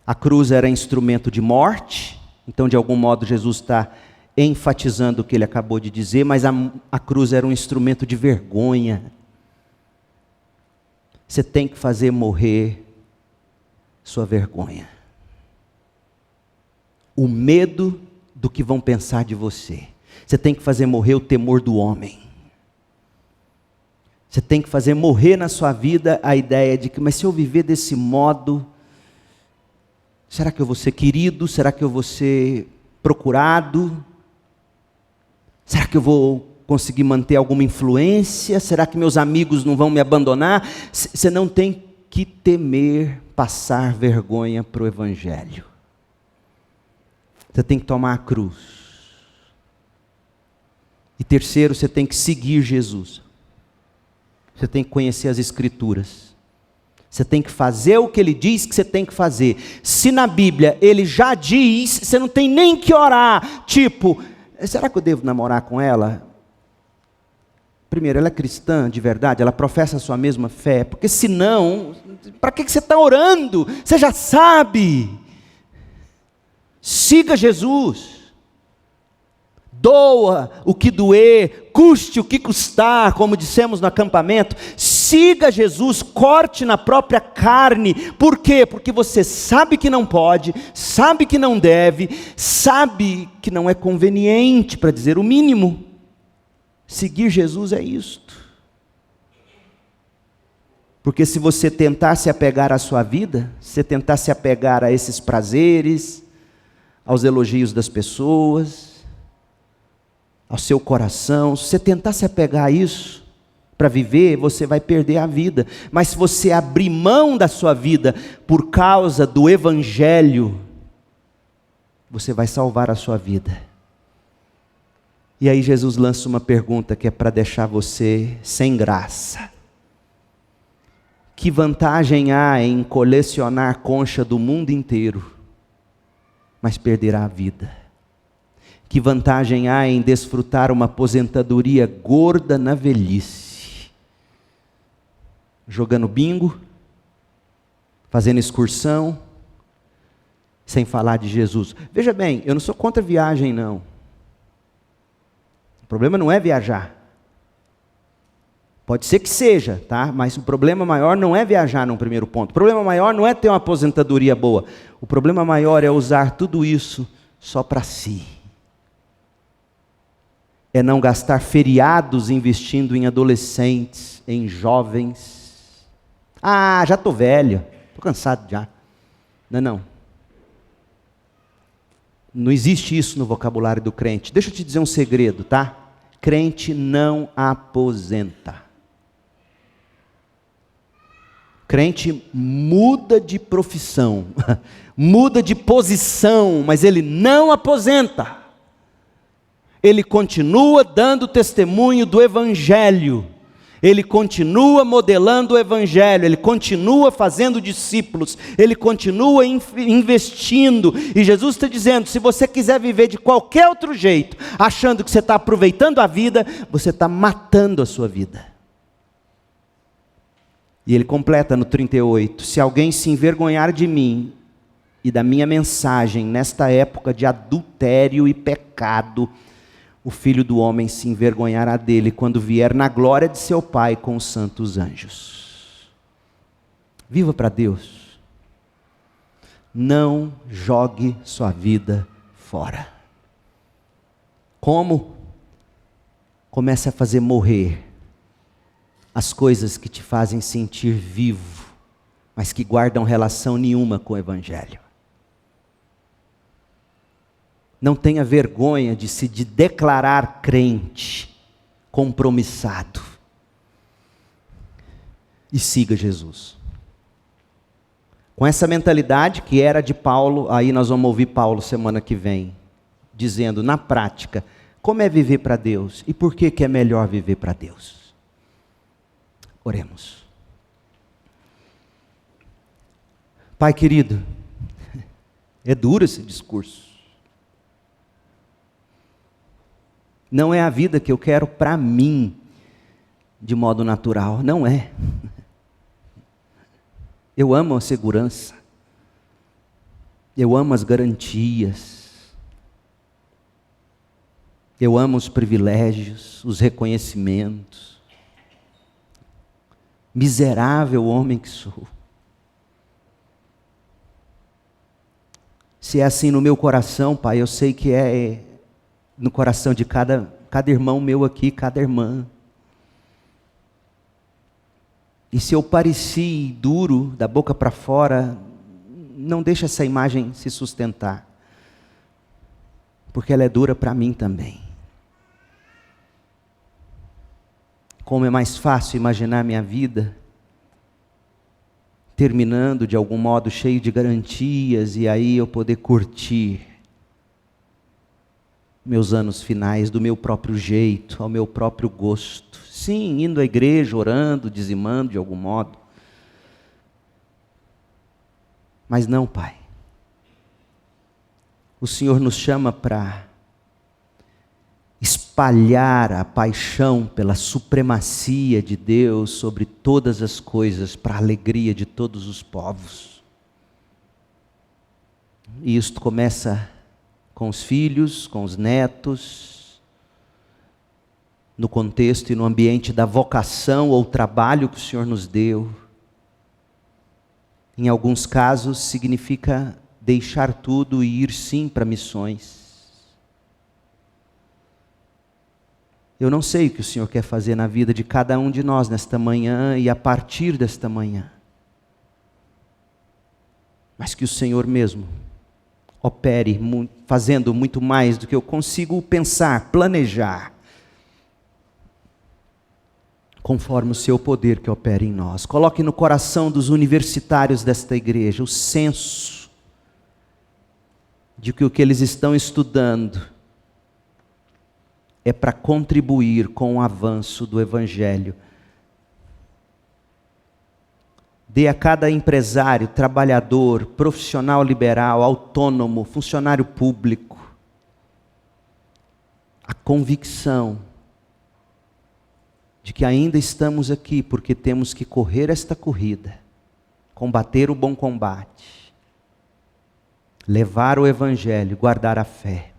A cruz era instrumento de morte, então de algum modo Jesus está enfatizando o que ele acabou de dizer, mas a cruz era um instrumento de vergonha. Você tem que fazer morrer sua vergonha. O medo do que vão pensar de você. Você tem que fazer morrer o temor do homem. Você tem que fazer morrer na sua vida a ideia de que, mas se eu viver desse modo, será que eu vou ser querido? Será que eu vou ser procurado? Será que eu vou conseguir manter alguma influência? Será que meus amigos não vão me abandonar? Você não tem que temer passar vergonha para o Evangelho. Você tem que tomar a cruz. E terceiro, você tem que seguir Jesus. Você tem que conhecer as Escrituras. Você tem que fazer o que Ele diz que você tem que fazer. Se na Bíblia Ele já diz, você não tem nem que orar. Tipo, será que eu devo namorar com ela? Primeiro, ela é cristã de verdade? Ela professa a sua mesma fé? Porque senão, para que você está orando? Você já sabe. Siga Jesus. Doa o que doer, custe o que custar, como dissemos no acampamento. Siga Jesus, corte na própria carne. Por quê? Porque você sabe que não pode, sabe que não deve, sabe que não é conveniente, para dizer o mínimo. Seguir Jesus é isto. Porque se você tentar se apegar à sua vida, se tentar se apegar a esses prazeres, aos elogios das pessoas, ao seu coração, se você tentar se apegar a isso para viver, você vai perder a vida. Mas se você abrir mão da sua vida por causa do Evangelho, você vai salvar a sua vida. E aí Jesus lança uma pergunta que é para deixar você sem graça. Que vantagem há em colecionar concha do mundo inteiro, mas perderá a vida? Que vantagem há em desfrutar uma aposentadoria gorda na velhice? Jogando bingo, fazendo excursão, sem falar de Jesus. Veja bem, eu não sou contra viagem não. O problema não é viajar. Pode ser que seja, tá? Mas o problema maior não é viajar num primeiro ponto. O problema maior não é ter uma aposentadoria boa. O problema maior é usar tudo isso só para si. É não gastar feriados investindo em adolescentes, em jovens. Ah, já estou velho, estou cansado já. Não. Não existe isso no vocabulário do crente. Deixa eu te dizer um segredo, tá? Crente não aposenta. Crente muda de profissão, muda de posição, mas ele não aposenta. Ele continua dando testemunho do Evangelho. Ele continua modelando o Evangelho, ele continua fazendo discípulos, ele continua investindo. E Jesus está dizendo, se você quiser viver de qualquer outro jeito, achando que você está aproveitando a vida, você está matando a sua vida. E ele completa no 38, se alguém se envergonhar de mim e da minha mensagem, nesta época de adultério e pecado, o Filho do Homem se envergonhará dele quando vier na glória de seu Pai com os santos anjos. Viva para Deus. Não jogue sua vida fora. Como? Comece a fazer morrer as coisas que te fazem sentir vivo, mas que guardam relação nenhuma com o Evangelho. Não tenha vergonha de se declarar crente, compromissado. E siga Jesus. Com essa mentalidade que era de Paulo, aí nós vamos ouvir Paulo semana que vem, dizendo na prática, Como é viver para Deus? E por que é melhor viver para Deus? Oremos. Pai querido, é duro esse discurso. Não é a vida que eu quero para mim, de modo natural. Não é. Eu amo a segurança. Eu amo as garantias. Eu amo os privilégios, os reconhecimentos. Miserável homem que sou. Se é assim no meu coração, Pai, eu sei que é no coração de cada irmão meu aqui, cada irmã. E se eu pareci duro, da boca para fora, não deixa essa imagem se sustentar. Porque ela é dura para mim também. Como é mais fácil imaginar minha vida terminando de algum modo cheio de garantias, e aí eu poder curtir meus anos finais do meu próprio jeito, ao meu próprio gosto. Sim, indo à igreja, orando, dizimando de algum modo. Mas não, Pai. O Senhor nos chama para espalhar a paixão pela supremacia de Deus sobre todas as coisas, para a alegria de todos os povos. E isto começa com os filhos, com os netos, no contexto e no ambiente da vocação ou trabalho que o Senhor nos deu. Em alguns casos significa deixar tudo e ir sim para missões. Eu não sei o que o Senhor quer fazer na vida de cada um de nós nesta manhã e a partir desta manhã. Mas que o Senhor mesmo opere, fazendo muito mais do que eu consigo pensar, planejar, conforme o seu poder que opera em nós. Coloque no coração dos universitários desta igreja o senso de que o que eles estão estudando é para contribuir com o avanço do Evangelho. Dê a cada empresário, trabalhador, profissional liberal, autônomo, funcionário público, a convicção de que ainda estamos aqui porque temos que correr esta corrida, combater o bom combate, levar o Evangelho, guardar a fé.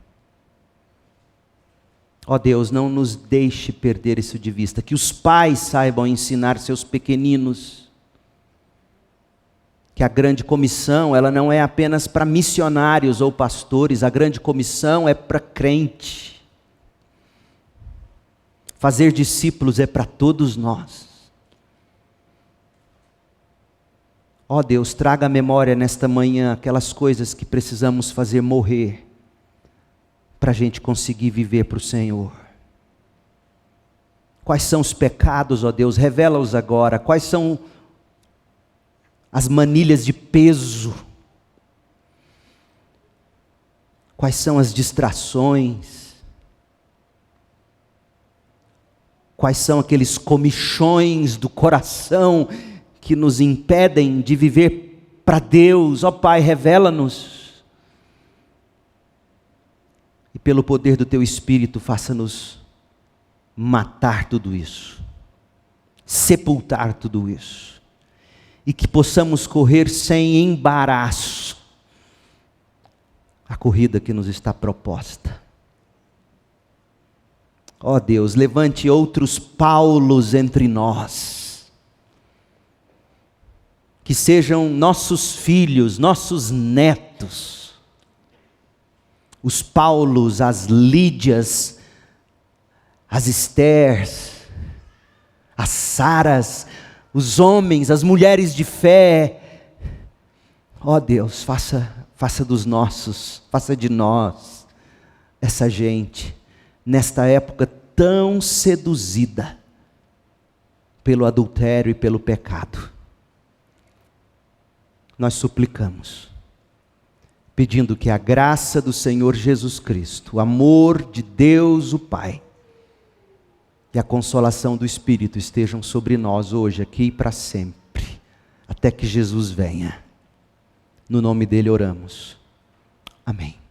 Ó Deus, não nos deixe perder isso de vista, que os pais saibam ensinar seus pequeninos, que a grande comissão, ela não é apenas para missionários ou pastores, a grande comissão é para crente. Fazer discípulos é para todos nós. Ó Deus, traga à memória nesta manhã aquelas coisas que precisamos fazer morrer, para a gente conseguir viver para o Senhor. Quais são os pecados, ó Deus? Revela-os agora. Quais são as manilhas de peso? Quais são as distrações? Quais são aqueles comichões do coração que nos impedem de viver para Deus? Ó Pai, revela-nos. E pelo poder do Teu Espírito, faça-nos matar tudo isso, sepultar tudo isso, e que possamos correr sem embaraço a corrida que nos está proposta. Ó Deus, levante outros Paulos entre nós, que sejam nossos filhos, nossos netos, os Paulos, as Lídias, as Estérs, as Saras, os homens, as mulheres de fé. Ó Deus, faça dos nossos, faça de nós essa gente, nesta época tão seduzida pelo adultério e pelo pecado. Nós suplicamos, pedindo que a graça do Senhor Jesus Cristo, o amor de Deus o Pai e a consolação do Espírito estejam sobre nós hoje, aqui e para sempre, até que Jesus venha. No nome dele oramos. Amém.